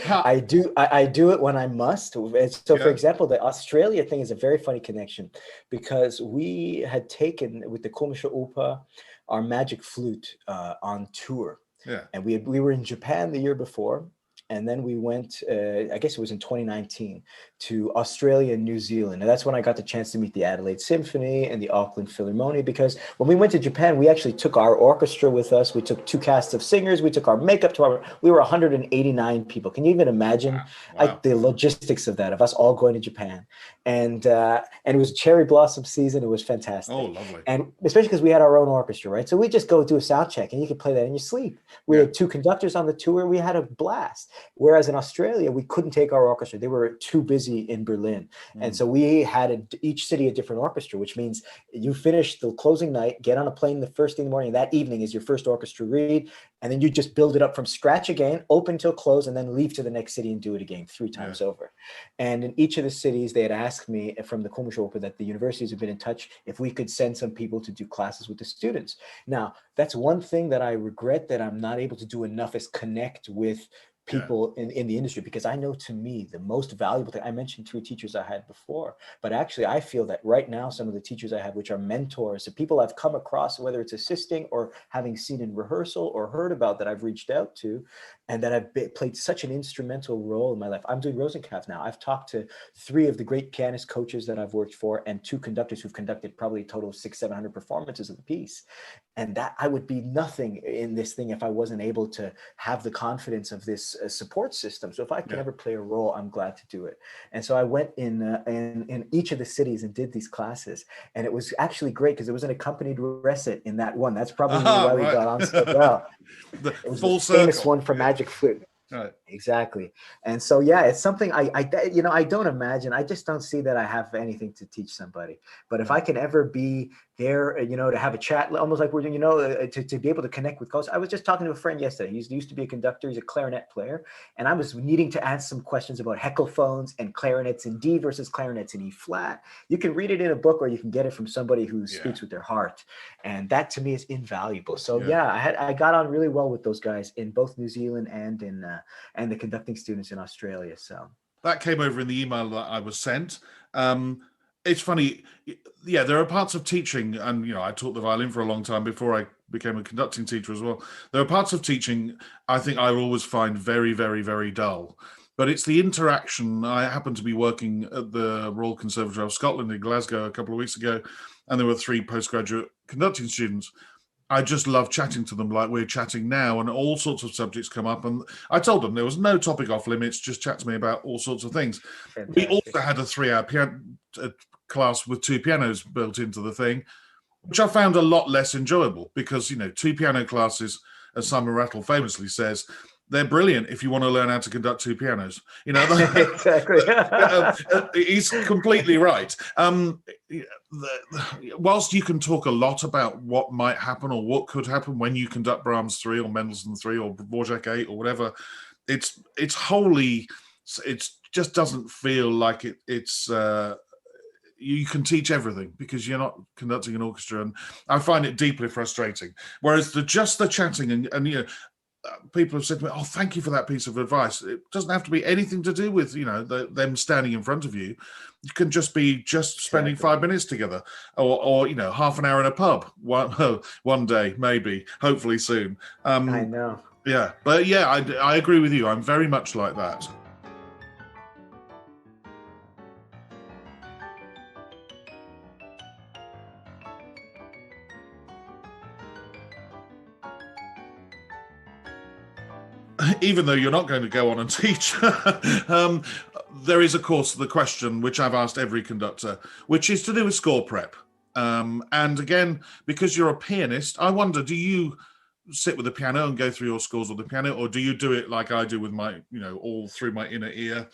I do it when I must. So, for example, the Australia thing is a very funny connection, because we had taken with the Komische Oper our magic flute on tour. And we were in Japan the year before. And then we went, I guess it was in 2019, to Australia and New Zealand. And that's when I got the chance to meet the Adelaide Symphony and the Auckland Philharmonic, because when we went to Japan, we actually took our orchestra with us. We took 2 casts of singers. We took our makeup we were 189 people. Can you even imagine the logistics of that, of us all going to Japan? And it was cherry blossom season. It was fantastic. Oh, lovely. And especially because we had our own orchestra, right? So we just go do a sound check and you could play that in your sleep. We had 2 conductors on the tour. We had a blast. Whereas in Australia, we couldn't take our orchestra. They were too busy in Berlin. And so we had each city a different orchestra, which means you finish the closing night, get on a plane the first thing in the morning. That evening is your first orchestra read. And then you just build it up from scratch again, open till close, and then leave to the next city and do it again 3 times over. And in each of the cities, they had asked me from the Komische Oper that the universities have been in touch if we could send some people to do classes with the students. Now, that's one thing that I regret that I'm not able to do enough, is connect with people in the industry, because I know, to me, the most valuable thing, I mentioned 3 teachers I had before, but actually I feel that right now some of the teachers I have, which are mentors, the people I've come across, whether it's assisting or having seen in rehearsal or heard about, that I've reached out to, and that have played such an instrumental role in my life. I'm doing Rosencraft now. I've talked to 3 of the great pianist coaches that I've worked for, and 2 conductors who've conducted probably a total of 600-700 performances of the piece. And that I would be nothing in this thing if I wasn't able to have the confidence of this support system. So if I can ever play a role, I'm glad to do it. And so I went in each of the cities and did these classes, and it was actually great because it was an accompanied recit in that one. That's probably why we got on so well. It was full the famous circle. one for Magic Flute. Right. Exactly. And so, yeah, it's something I don't imagine. I just don't see that I have anything to teach somebody. But if I can ever be there, to have a chat, almost like we're doing, to be able to connect with coaches. I was just talking to a friend yesterday. He used to be a conductor. He's a clarinet player. And I was needing to ask some questions about heckelphones and clarinets in D versus clarinets in E flat. You can read it in a book, or you can get it from somebody who speaks with their heart. And that, to me, is invaluable. So, I got on really well with those guys in both New Zealand and and the conducting students in Australia. So that came over in the email that I was sent. It's funny. Yeah, there are parts of teaching, and, I taught the violin for a long time before I became a conducting teacher as well. There are parts of teaching I think I always find very, very, very dull. But it's the interaction. I happened to be working at the Royal Conservatoire of Scotland in Glasgow a couple of weeks ago, and there were 3 postgraduate conducting students. I just love chatting to them like we're chatting now, and all sorts of subjects come up. And I told them there was no topic off limits, just chat to me about all sorts of things. Fantastic. We also had a 3-hour piano class with 2 pianos built into the thing, which I found a lot less enjoyable because, 2 piano classes, as Simon Rattle famously says, they're brilliant if you want to learn how to conduct 2 pianos. Exactly. He's completely right. Whilst you can talk a lot about what might happen or what could happen when you conduct Brahms 3 or Mendelssohn 3 or Dvorak 8 or whatever, it's wholly. It just doesn't feel like it's. You can teach everything because you're not conducting an orchestra, and I find it deeply frustrating. Whereas the chatting and people have said to me, "Oh, thank you for that piece of advice." It doesn't have to be anything to do with them standing in front of you. You can just be spending 5 minutes together, or half an hour in a pub. One day, maybe, hopefully soon. I know. Yeah, but I agree with you. I'm very much like that. Even though you're not going to go on and teach, there is, of course, the question which I've asked every conductor, which is to do with score prep. And again, because you're a pianist, I wonder, do you sit with the piano and go through your scores on the piano, or do you do it like I do with my, all through my inner ear?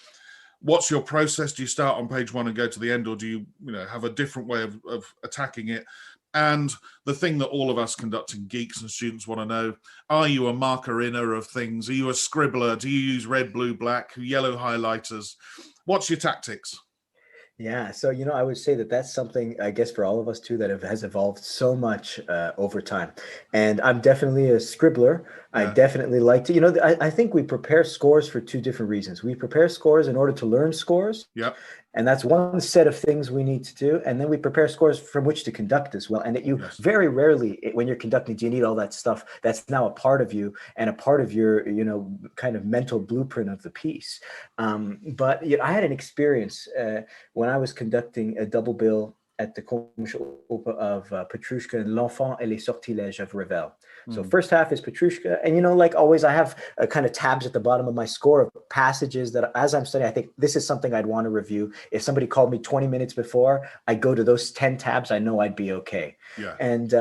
What's your process? Do you start on page 1 and go to the end, or do you, have a different way of attacking it? And the thing that all of us conducting geeks and students want to know, are you a marker-inner of things? Are you a scribbler? Do you use red, blue, black, yellow highlighters? What's your tactics? Yeah, so I would say that that's something, I guess, for all of us too, that has evolved so much over time. And I'm definitely a scribbler. I definitely like to, I think we prepare scores for 2 different reasons. We prepare scores in order to learn scores. Yep. And that's one set of things we need to do. And then we prepare scores from which to conduct as well. And very rarely, when you're conducting, do you need all that stuff that's now a part of you and a part of your, kind of mental blueprint of the piece. But I had an experience when I was conducting a double bill at the commercial opera of Petrushka and L'Enfant et les Sortilèges of Ravel. So first half is Petrushka. And, like always, I have kind of tabs at the bottom of my score of passages that as I'm studying, I think this is something I'd want to review. If somebody called me 20 minutes before, I go to those 10 tabs. I know I'd be okay. Yeah. And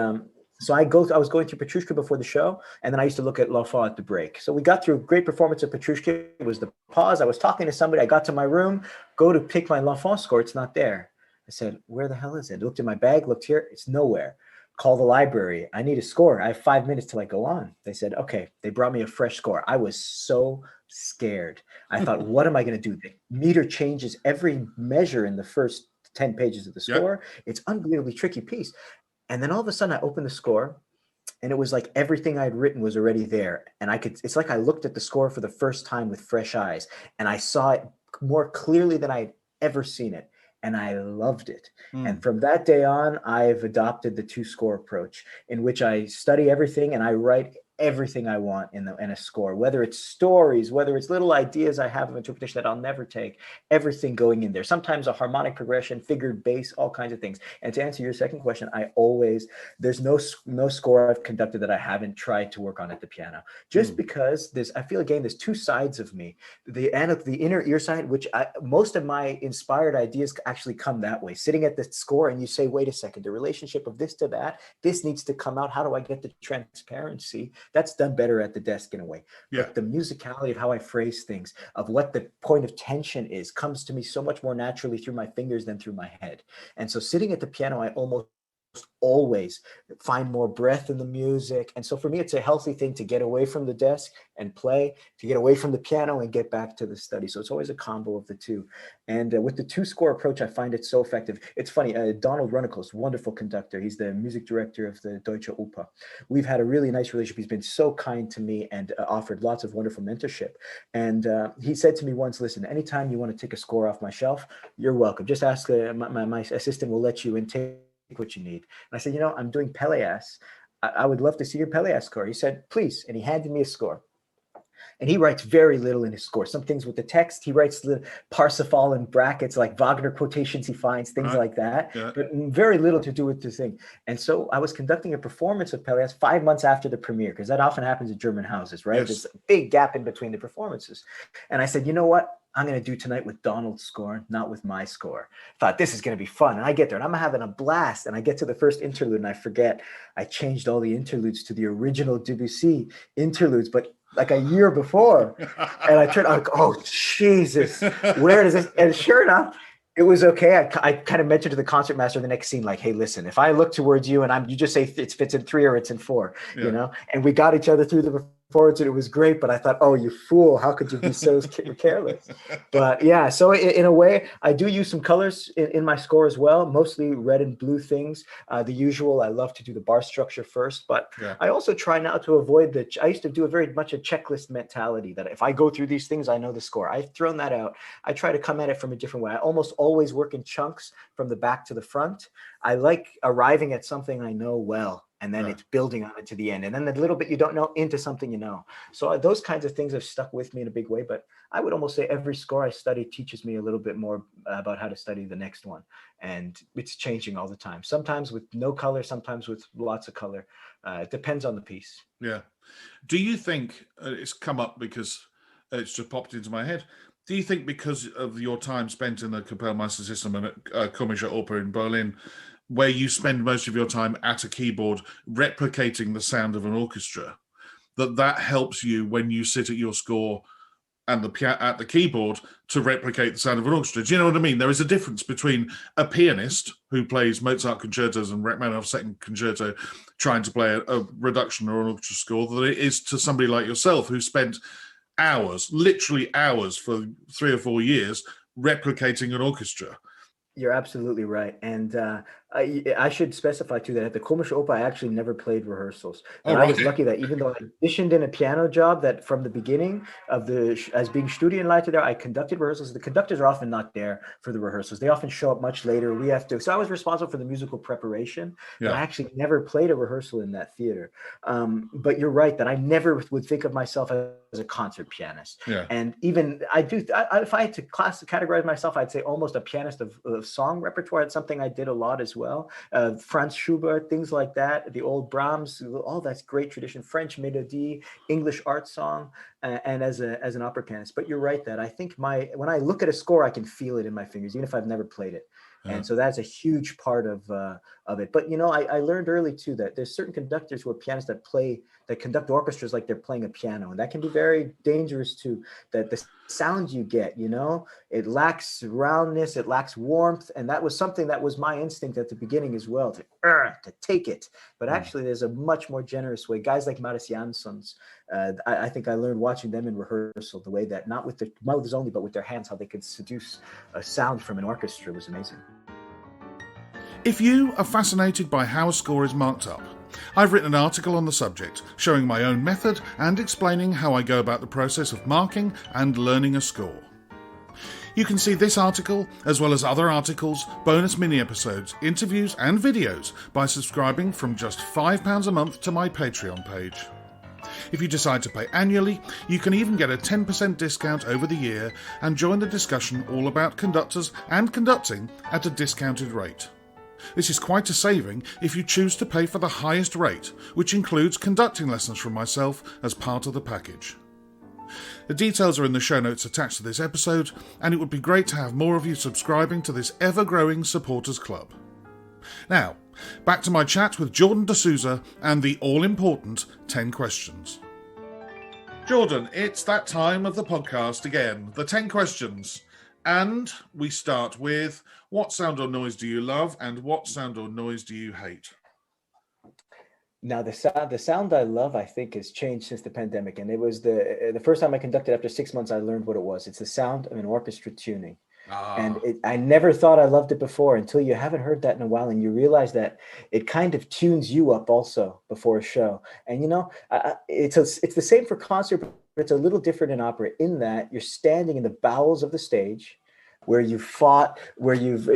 so I was going through Petrushka before the show, and then I used to look at L'Enfant at the break. So we got through a great performance of Petrushka. It was the pause. I was talking to somebody. I got to my room, go to pick my L'Enfant score. It's not there. I said, where the hell is it? I looked in my bag, looked here. It's nowhere. Call the library. I need a score. I have 5 minutes till I go on. They said, okay. They brought me a fresh score. I was so scared. I thought, what am I going to do? The meter changes every measure in the first 10 pages of the score. Yep. It's unbelievably tricky piece. And then all of a sudden I open the score And it was like everything I'd written was already there. And it's like I looked at the score for the first time with fresh eyes, and I saw it more clearly than I'd ever seen it. And I loved it. And from that day on, I've adopted the two score approach, in which I study everything and I write everything I want in a score, whether it's stories, whether it's little ideas I have of interpretation that I'll never take, everything going in there. Sometimes a harmonic progression, figured bass, all kinds of things. And to answer your second question, there's no score I've conducted that I haven't tried to work on at the piano, just because I feel again, there's two sides of me, the inner ear side, which most of my inspired ideas actually come that way, sitting at the score and you say, wait a second, the relationship of this to that, this needs to come out. How do I get the transparency? That's done better at the desk in a way. Yeah. But the musicality of how I phrase things, of what the point of tension is, comes to me so much more naturally through my fingers than through my head. And so sitting at the piano, I almost always find more breath in the music. And so for me, it's a healthy thing to get away from the desk and play, to get away from the piano and get back to the study. So it's always a combo of the two. And with the two score approach, I find it so effective. It's funny, Donald Runnicles, wonderful conductor. He's the music director of the Deutsche Oper. We've had a really nice relationship. He's been so kind to me and offered lots of wonderful mentorship. And he said to me once, listen, anytime you want to take a score off my shelf, you're welcome. Just ask, my assistant will let you in, take what you need. And I said, I'm doing Pelléas. I would love to see your Pelléas score. He said, please. And he handed me a score. And he writes very little in his score. Some things with the text, he writes the Parsifal in brackets, like Wagner quotations he finds, things like that, but very little to do with the thing. And so I was conducting a performance of Pelléas 5 months after the premiere, because that often happens at German houses, right? Yes. There's a big gap in between the performances. And I said, you know what? I'm going to do tonight with Donald's score, not with my score. Thought this is going to be fun. And I get there and I'm having a blast. And I get to the first interlude and I forget I changed all the interludes to the original Debussy interludes, but like a year before. And I turned, I'm like, oh, Jesus, where does this? And sure enough, it was okay. I kind of mentioned to the concertmaster the next scene, like, hey, listen, if I look towards you and you just say it fits in 3 or it's in 4, and we got each other through the performance and it was great. But I thought, oh, you fool, how could you be so careless? But yeah, so in a way, I do use some colors in my score as well, mostly red and blue things. The usual, I love to do the bar structure first, but I also try now to avoid I used to do very much a checklist mentality that if I go through these things, I know the score. I've thrown that out. I try to come at it from a different way. I almost always work in chunks from the back to the front. I like arriving at something I know well, and then it's building on it to the end. And then the little bit you don't know into something you know. So those kinds of things have stuck with me in a big way. But I would almost say every score I study teaches me a little bit more about how to study the next one. And it's changing all the time. Sometimes with no color, sometimes with lots of color. It depends on the piece. Yeah. Do you think it's come up because it's just popped into my head? Do you think because of your time spent in the Kapellmeister system and at Komische Oper in Berlin, where you spend most of your time at a keyboard replicating the sound of an orchestra, that helps you when you sit at your score and at the keyboard to replicate the sound of an orchestra? Do you know what I mean? There is a difference between a pianist who plays Mozart concertos and Rachmaninoff's second concerto trying to play a reduction or an orchestra score than it is to somebody like yourself who spent literally hours for 3 or 4 years replicating an orchestra. You're absolutely right. And I should specify too that at the Komische Oper, I actually never played rehearsals. But I was lucky that even though I auditioned in a piano job, that from the beginning of as being Studienleiter there, I conducted rehearsals. The conductors are often not there for the rehearsals. They often show up much later. So I was responsible for the musical preparation, but I actually never played a rehearsal in that theater. But you're right that I never would think of myself as a concert pianist. Yeah. And even if I had to categorize myself, I'd say almost a pianist of song repertoire. It's something I did a lot as well. Franz Schubert, things like that, the old Brahms, all that's great tradition, French mélodie, English art song, and as an opera pianist. But you're right that I think when I look at a score, I can feel it in my fingers, even if I've never played it. And so that's a huge part of it. But, I learned early, too, that there's certain conductors who are pianists that conduct orchestras like they're playing a piano. And that can be very dangerous, too, that the sound you get, it lacks roundness, it lacks warmth. And that was something that was my instinct at the beginning as well, to take it. But actually, there's a much more generous way. Guys like Maris Janssons, I think I learned watching them in rehearsal, the way that not with their mouths only, but with their hands, how they could seduce a sound from an orchestra was amazing. If you are fascinated by how a score is marked up, I've written an article on the subject, showing my own method and explaining how I go about the process of marking and learning a score. You can see this article, as well as other articles, bonus mini-episodes, interviews and videos by subscribing from just £5 a month to my Patreon page. If you decide to pay annually, you can even get a 10% discount over the year and join the discussion all about conductors and conducting at a discounted rate. This is quite a saving if you choose to pay for the highest rate, which includes conducting lessons from myself as part of the package. The details are in the show notes attached to this episode, and it would be great to have more of you subscribing to this ever-growing supporters club. Now, back to my chat with Jordan de Souza and the all-important 10 questions. Jordan, it's that time of the podcast again, the 10 questions. And we start with, what sound or noise do you love and what sound or noise do you hate? Now, the sound I love, I think, has changed since the pandemic. And it was the first time I conducted after 6 months, I learned what it was. It's the sound of an orchestra tuning. And I never thought I loved it before until you haven't heard that in a while. And you realize that it kind of tunes you up also before a show. And, it's the same for concert, but it's a little different in opera in that you're standing in the bowels of the stage, where you fought, where you've,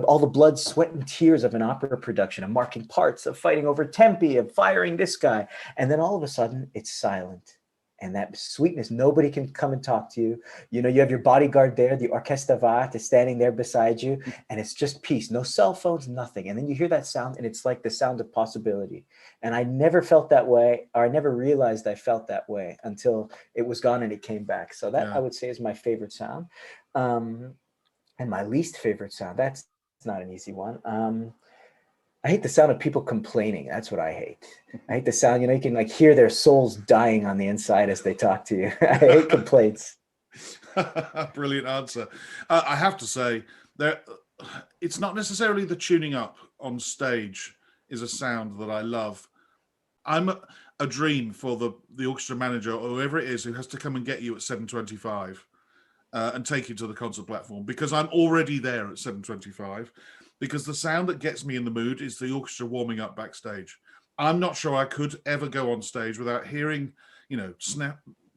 all the blood, sweat, and tears of an opera production, of marking parts, of fighting over tempi, of firing this guy. And then all of a sudden, it's silent. And that sweetness, nobody can come and talk to you. You have your bodyguard there, the Orchestra is standing there beside you, and it's just peace. No cell phones, nothing. And then you hear that sound, and it's like the sound of possibility. And I never felt that way, or I never realized I felt that way until it was gone and it came back. So that, I would say, is my favorite sound. And my least favorite sound, that's not an easy one. I hate the sound of people complaining. That's what I hate. I hate the sound, you can hear their souls dying on the inside as they talk to you. I hate complaints. Brilliant answer. I have to say, it's not necessarily the tuning up on stage is a sound that I love. I'm a dream for the orchestra manager or whoever it is who has to come and get you at 7:25 and take you to the concert platform, because I'm already there at 7:25. Because the sound that gets me in the mood is the orchestra warming up backstage. I'm not sure I could ever go on stage without hearing,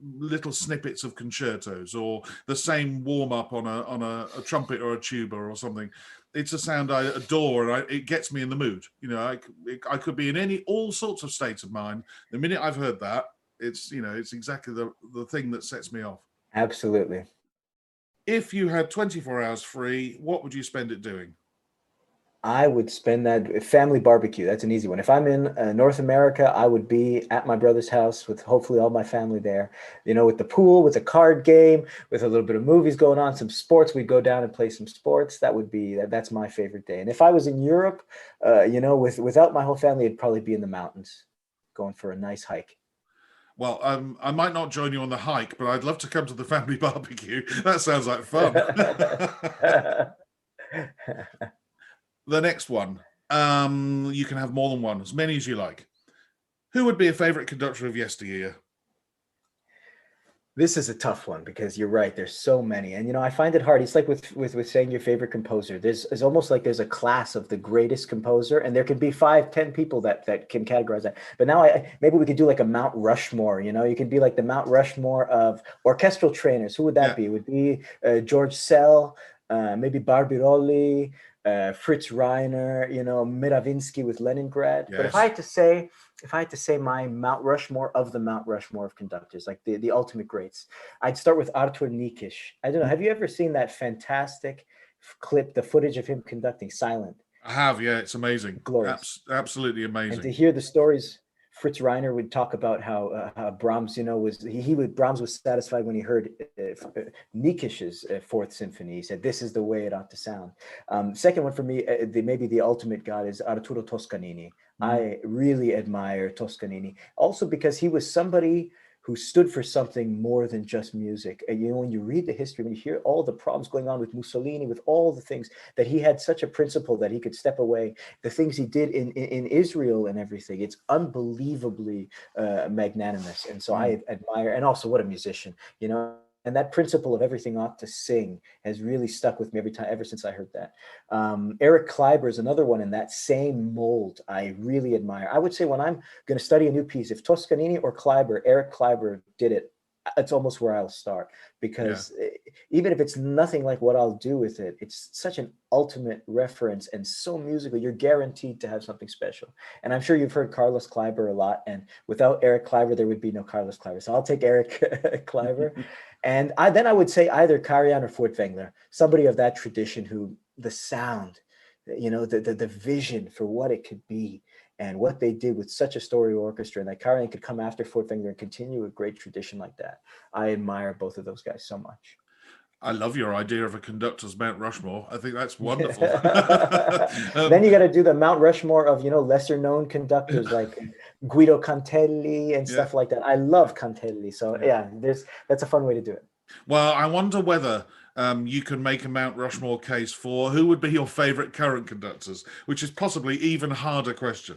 little snippets of concertos or the same warm up on a trumpet or a tuba or something. It's a sound I adore, and it gets me in the mood. I could be in all sorts of states of mind. The minute I've heard that, it's exactly the thing that sets me off. Absolutely. If you had 24 hours free, what would you spend it doing? I would spend that family barbecue. That's an easy one. If I'm in North America, I would be at my brother's house with hopefully all my family there, with the pool, with a card game, with a little bit of movies going on, some sports. We'd go down and play some sports. That's my favorite day. And if I was in Europe, without my whole family, it'd probably be in the mountains going for a nice hike. Well, I might not join you on the hike, but I'd love to come to the family barbecue. That sounds like fun. The next one, you can have more than one, as many as you like. Who would be a favorite conductor of Yesteryear? This is a tough one because you're right. There's so many. And, I find it hard. It's like with saying your favorite composer. It's almost like there's a class of the greatest composer, and there can be 5-10 people that can categorize that. But now maybe we could do like a Mount Rushmore. You could be like the Mount Rushmore of orchestral trainers. Who would that be? It would be George Sell, maybe Barbirolli, Fritz Reiner, Miravinsky with Leningrad. Yes. But if I had to say my Mount Rushmore of the Mount Rushmore of conductors, like the ultimate greats, I'd start with Artur Nikisch. I don't know. Have you ever seen that fantastic clip, the footage of him conducting silent? I have, yeah. It's amazing. Glorious. Absolutely amazing. And to hear the stories, Fritz Reiner would talk about how Brahms, Brahms was satisfied when he heard Nikisch's Fourth Symphony. He said, "This is the way it ought to sound." Second one for me, maybe the ultimate god is Arturo Toscanini. I really admire Toscanini, also because he was somebody who stood for something more than just music. And, when you read the history, when you hear all the problems going on with Mussolini, with all the things, that he had such a principle that he could step away, the things he did in Israel and everything, it's unbelievably magnanimous. And so I admire, and also what a musician, And that principle of everything ought to sing has really stuck with me ever since I heard that. Eric Kleiber is another one in that same mold I really admire. I would say when I'm going to study a new piece, if Toscanini or Kleiber, Eric Kleiber did it, it's almost where I'll start, because even if it's nothing like what I'll do with it, it's such an ultimate reference and so musical, you're guaranteed to have something special. And I'm sure you've heard Carlos Kleiber a lot, and without Eric Kleiber, there would be no Carlos Kleiber. So I'll take Eric Kleiber. And then I would say either Karajan or Furtwängler, somebody of that tradition who the sound, the vision for what it could be and what they did with such a storied orchestra, and that Karajan could come after Furtwängler and continue a great tradition like that. I admire both of those guys so much. I love your idea of a conductor's Mount Rushmore. I think that's wonderful. Then you got to do the Mount Rushmore of, lesser known conductors like Guido Cantelli and stuff like that. I love Cantelli. So that's a fun way to do it. Well, I wonder whether you can make a Mount Rushmore case for who would be your favorite current conductors, which is possibly even harder question.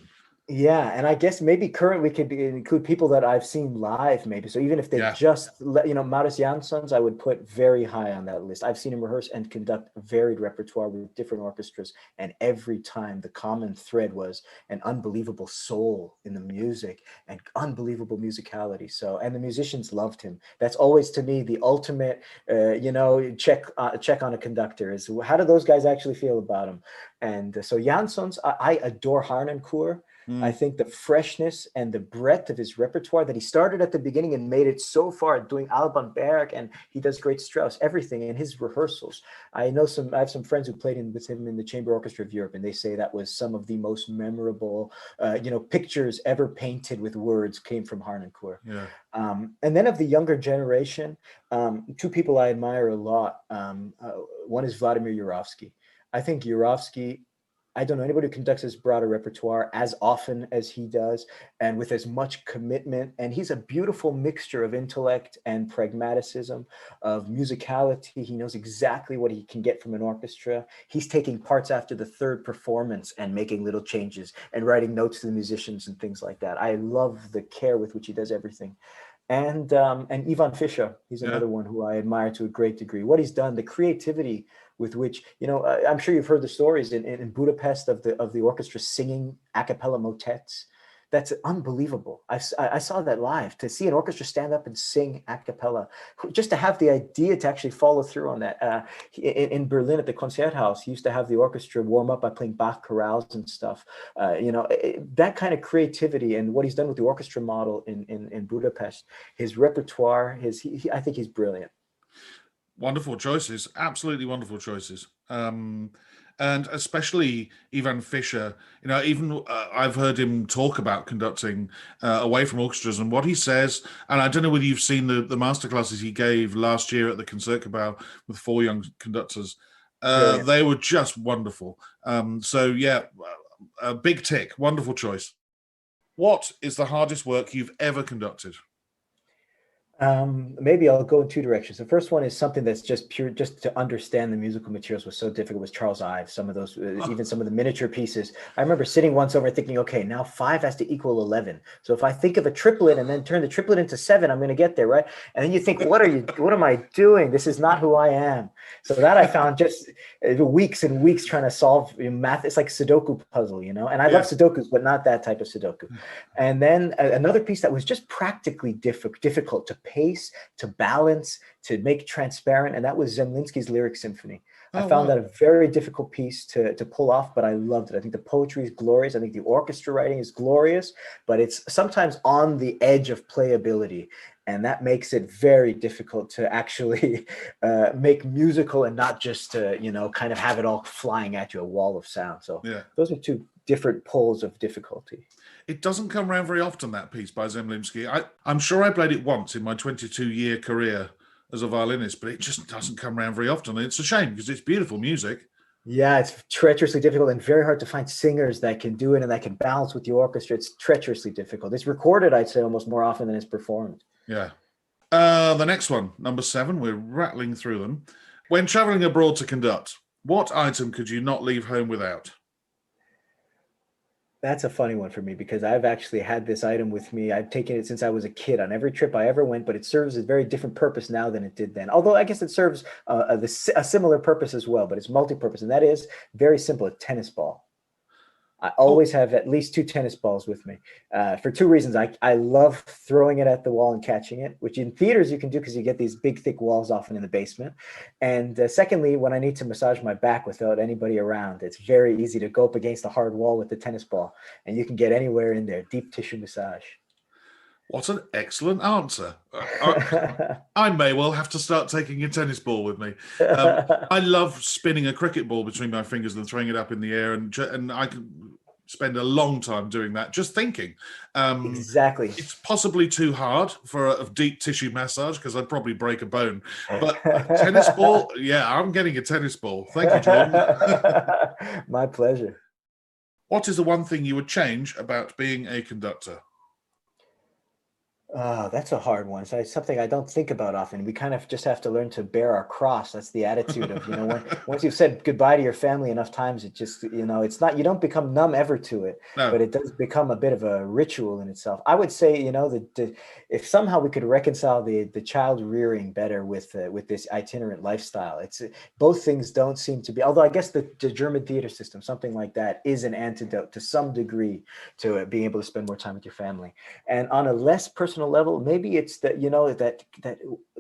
Yeah, and I guess maybe current we could include people that I've seen live, maybe. So even if they just, Maurice Janssons, I would put very high on that list. I've seen him rehearse and conduct a varied repertoire with different orchestras, and every time the common thread was an unbelievable soul in the music and unbelievable musicality. So, and the musicians loved him. That's always, to me, the ultimate, check on a conductor is, how do those guys actually feel about him? And so Janssons, I adore Harnoncourt. I think the freshness and the breadth of his repertoire, that he started at the beginning and made it so far, doing Alban Berg, and he does great Strauss, everything in his rehearsals. I have some friends who played with him in the Chamber Orchestra of Europe, and they say that was some of the most memorable, pictures ever painted with words came from Harnoncourt. Yeah. And then of the younger generation, two people I admire a lot. One is Vladimir Yourofsky. I think Yourofsky, I don't know anybody who conducts his broader repertoire as often as he does and with as much commitment. And he's a beautiful mixture of intellect and pragmaticism, of musicality. He knows exactly what he can get from an orchestra. He's taking parts after the third performance and making little changes and writing notes to the musicians and things like that. I love the care with which he does everything. And Ivan Fischer, he's another one who I admire to a great degree. What he's done, the creativity with which, I'm sure you've heard the stories in Budapest of the orchestra singing a cappella motets. That's unbelievable. I saw that live. To see an orchestra stand up and sing a cappella, just to have the idea to actually follow through on that. In Berlin at the Konzerthaus, he used to have the orchestra warm up by playing Bach chorales and stuff. That kind of creativity and what he's done with the orchestra model in Budapest, his repertoire, I think he's brilliant. Wonderful choices, absolutely wonderful choices. And especially Ivan Fischer, I've heard him talk about conducting away from orchestras, and what he says, and I don't know whether you've seen the masterclasses he gave last year at the Concertgebouw with 4 young conductors. They were just wonderful. A big tick, wonderful choice. What is the hardest work you've ever conducted? Maybe I'll go in two directions. The first one is something that's just to understand the musical materials was so difficult, was Charles Ives. Some of those, even some of the miniature pieces. I remember sitting once over thinking, okay, now 5 has to equal 11. So if I think of a triplet and then turn the triplet into 7, I'm going to get there, right? And then you think, what am I doing? This is not who I am. So that I found just weeks and weeks trying to solve math. It's like Sudoku puzzle, and I love Sudokus, but not that type of Sudoku. And then another piece that was just practically difficult to pace, to balance, to make transparent, and that was Zemlinsky's Lyric Symphony. I found that a very difficult piece to pull off, but I loved it. I think the poetry is glorious. I think the orchestra writing is glorious, but it's sometimes on the edge of playability. And that makes it very difficult to actually make musical and not just to, kind of have it all flying at you, a wall of sound. So those are two different poles of difficulty. It doesn't come around very often, that piece by Zemlinsky. I'm sure I played it once in my 22-year career as a violinist, but it just doesn't come around very often. And it's a shame because it's beautiful music. Yeah, it's treacherously difficult and very hard to find singers that can do it and that can balance with the orchestra. It's treacherously difficult. It's recorded, I'd say, almost more often than it's performed. Yeah. The next one, number 7, we're rattling through them. When traveling abroad to conduct, what item could you not leave home without? That's a funny one for me because I've actually had this item with me. I've taken it since I was a kid on every trip I ever went, but it serves a very different purpose now than it did then. Although I guess it serves a similar purpose as well, but it's multi-purpose, and that is very simple: a tennis ball. I Oh, always have at least two tennis balls with me for two reasons. I love throwing it at the wall and catching it, which in theaters you can do because you get these big, thick walls often in the basement. And secondly, when I need to massage my back without anybody around, it's very easy to go up against a hard wall with the tennis ball, and you can get anywhere in there. Deep tissue massage. what an excellent answer. I may well have to start taking a tennis ball with me. I love spinning a cricket ball between my fingers and throwing it up in the air, and I can spend a long time doing that, just thinking. Exactly. It's possibly too hard for a deep tissue massage because I'd probably break a bone. But a tennis ball, yeah, I'm getting a tennis ball. Thank you, Jordan. My pleasure. What is the one thing you would change about being a conductor? That's a hard one. So it's something I don't think about often. We kind of just have to learn to bear our cross. That's the attitude of, once you've said goodbye to your family enough times, it just, it's not, you don't become numb ever to it, No. but it does become a bit of a ritual in itself. I would say, that if somehow we could reconcile the child rearing better with this itinerant lifestyle, it's both things don't seem to be, although I guess the German theater system, something like that is an antidote to some degree to being able to spend more time with your family. And on a less personal level, maybe it's that that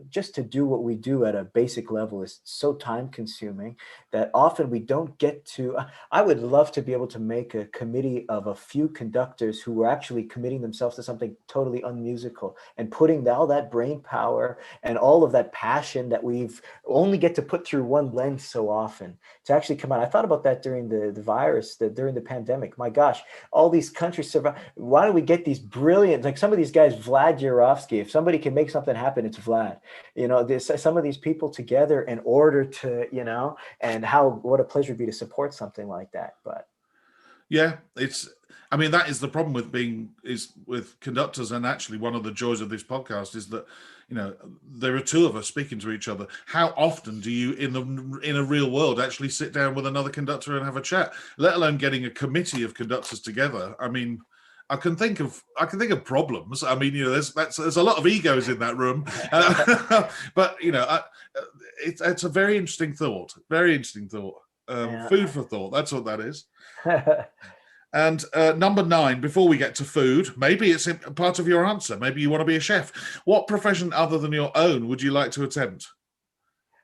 just to do what we do at a basic level is so time consuming that often we don't get to. I would love to be able to make a committee of a few conductors who were actually committing themselves to something totally unmusical and putting all that brain power and all of that passion that we've only get to put through one lens so often to actually come out. I thought about that during the virus, during the pandemic. My gosh, all these countries survive. Why don't we get these brilliant, like some of these guys, Vlad Yourofsky, if somebody can make something happen, it's Vlad. Some of these people together in order to, and what a pleasure it'd be to support something like that. But yeah, that is the problem with conductors, and actually one of the joys of this podcast is that there are two of us speaking to each other. How often do you in a real world actually sit down with another conductor and have a chat, let alone getting a committee of conductors together? I can think of problems. There's a lot of egos in that room, but it's a very interesting thought. Very interesting thought. Food for thought. That's what that is. And number 9, before we get to food, maybe it's part of your answer. Maybe you want to be a chef. What profession other than your own would you like to attempt?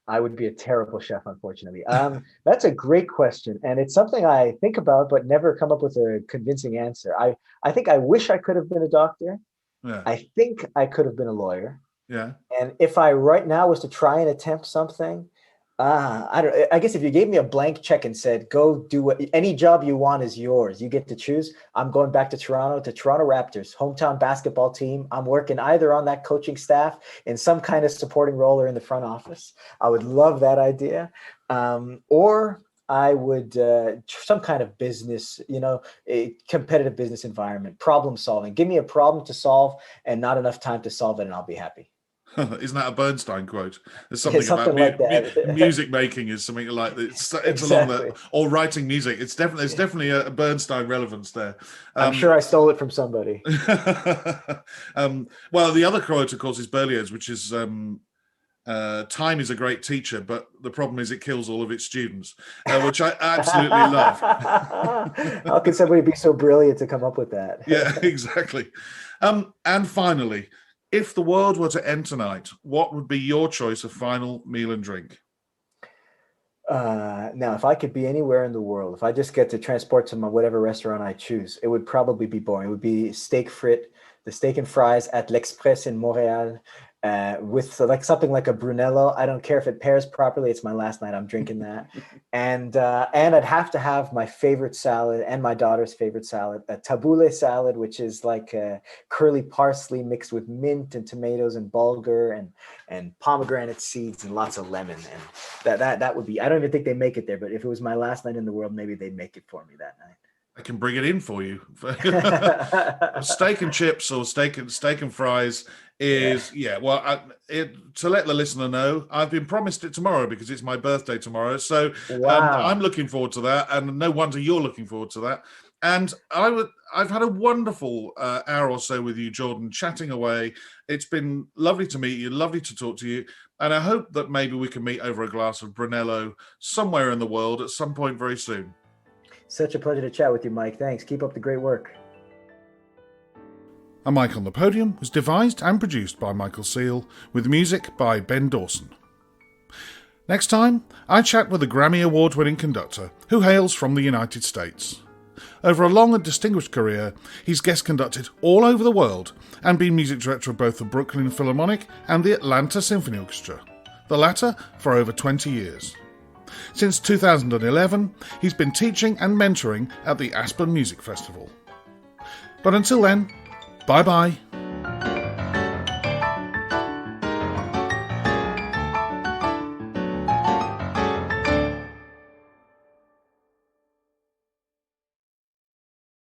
I would be a terrible chef, unfortunately. That's a great question. And it's something I think about, but never come up with a convincing answer. I think I wish I could have been a doctor. Yeah. I think I could have been a lawyer. Yeah. And if I right now was to try and attempt something, I guess if you gave me a blank check and said, go do any job you want is yours, you get to choose. I'm going back to Toronto Raptors, hometown basketball team. I'm working either on that coaching staff in some kind of supporting role or in the front office. I would love that idea. Or I would, some kind of business, a competitive business environment, problem solving. Give me a problem to solve and not enough time to solve it, and I'll be happy. Isn't that a Bernstein quote? There's something about like that. Music making is something like it's Exactly. along that, or writing music. There's definitely a Bernstein relevance there. I'm sure I stole it from somebody. Well, the other quote, of course, is Berlioz's, which is time is a great teacher, but the problem is it kills all of its students, which I absolutely love. How can somebody be so brilliant to come up with that? Yeah, exactly. And finally, if the world were to end tonight, what would be your choice of final meal and drink? Now, if I could be anywhere in the world, if I just get to transport to whatever restaurant I choose, it would probably be boring. It would be steak frit, the steak and fries at L'Express in Montreal, with something like a Brunello. I don't care if it pairs properly. It's my last night. I'm drinking that. And I'd have to have my favorite salad and my daughter's favorite salad, a Tabouleh salad, which is like curly parsley mixed with mint and tomatoes and bulgur and pomegranate seeds and lots of lemon. And that would be, I don't even think they make it there, but if it was my last night in the world, maybe they'd make it for me that night. I can bring it in for you. Steak and chips or steak and fries is Well, to let the listener know, I've been promised it tomorrow because it's my birthday tomorrow. So wow. I'm looking forward to that, and no wonder you're looking forward to that. And I've had a wonderful hour or so with you, Jordan, chatting away. It's been lovely to meet you, lovely to talk to you. And I hope that maybe we can meet over a glass of Brunello somewhere in the world at some point very soon. Such a pleasure to chat with you, Mike. Thanks. Keep up the great work. A Mic on the Podium was devised and produced by Michael Seal, with music by Ben Dawson. Next time, I chat with a Grammy Award-winning conductor who hails from the United States. Over a long and distinguished career, he's guest conducted all over the world and been music director of both the Brooklyn Philharmonic and the Atlanta Symphony Orchestra, the latter for over 20 years. Since 2011, he's been teaching and mentoring at the Aspen Music Festival. But until then, bye-bye.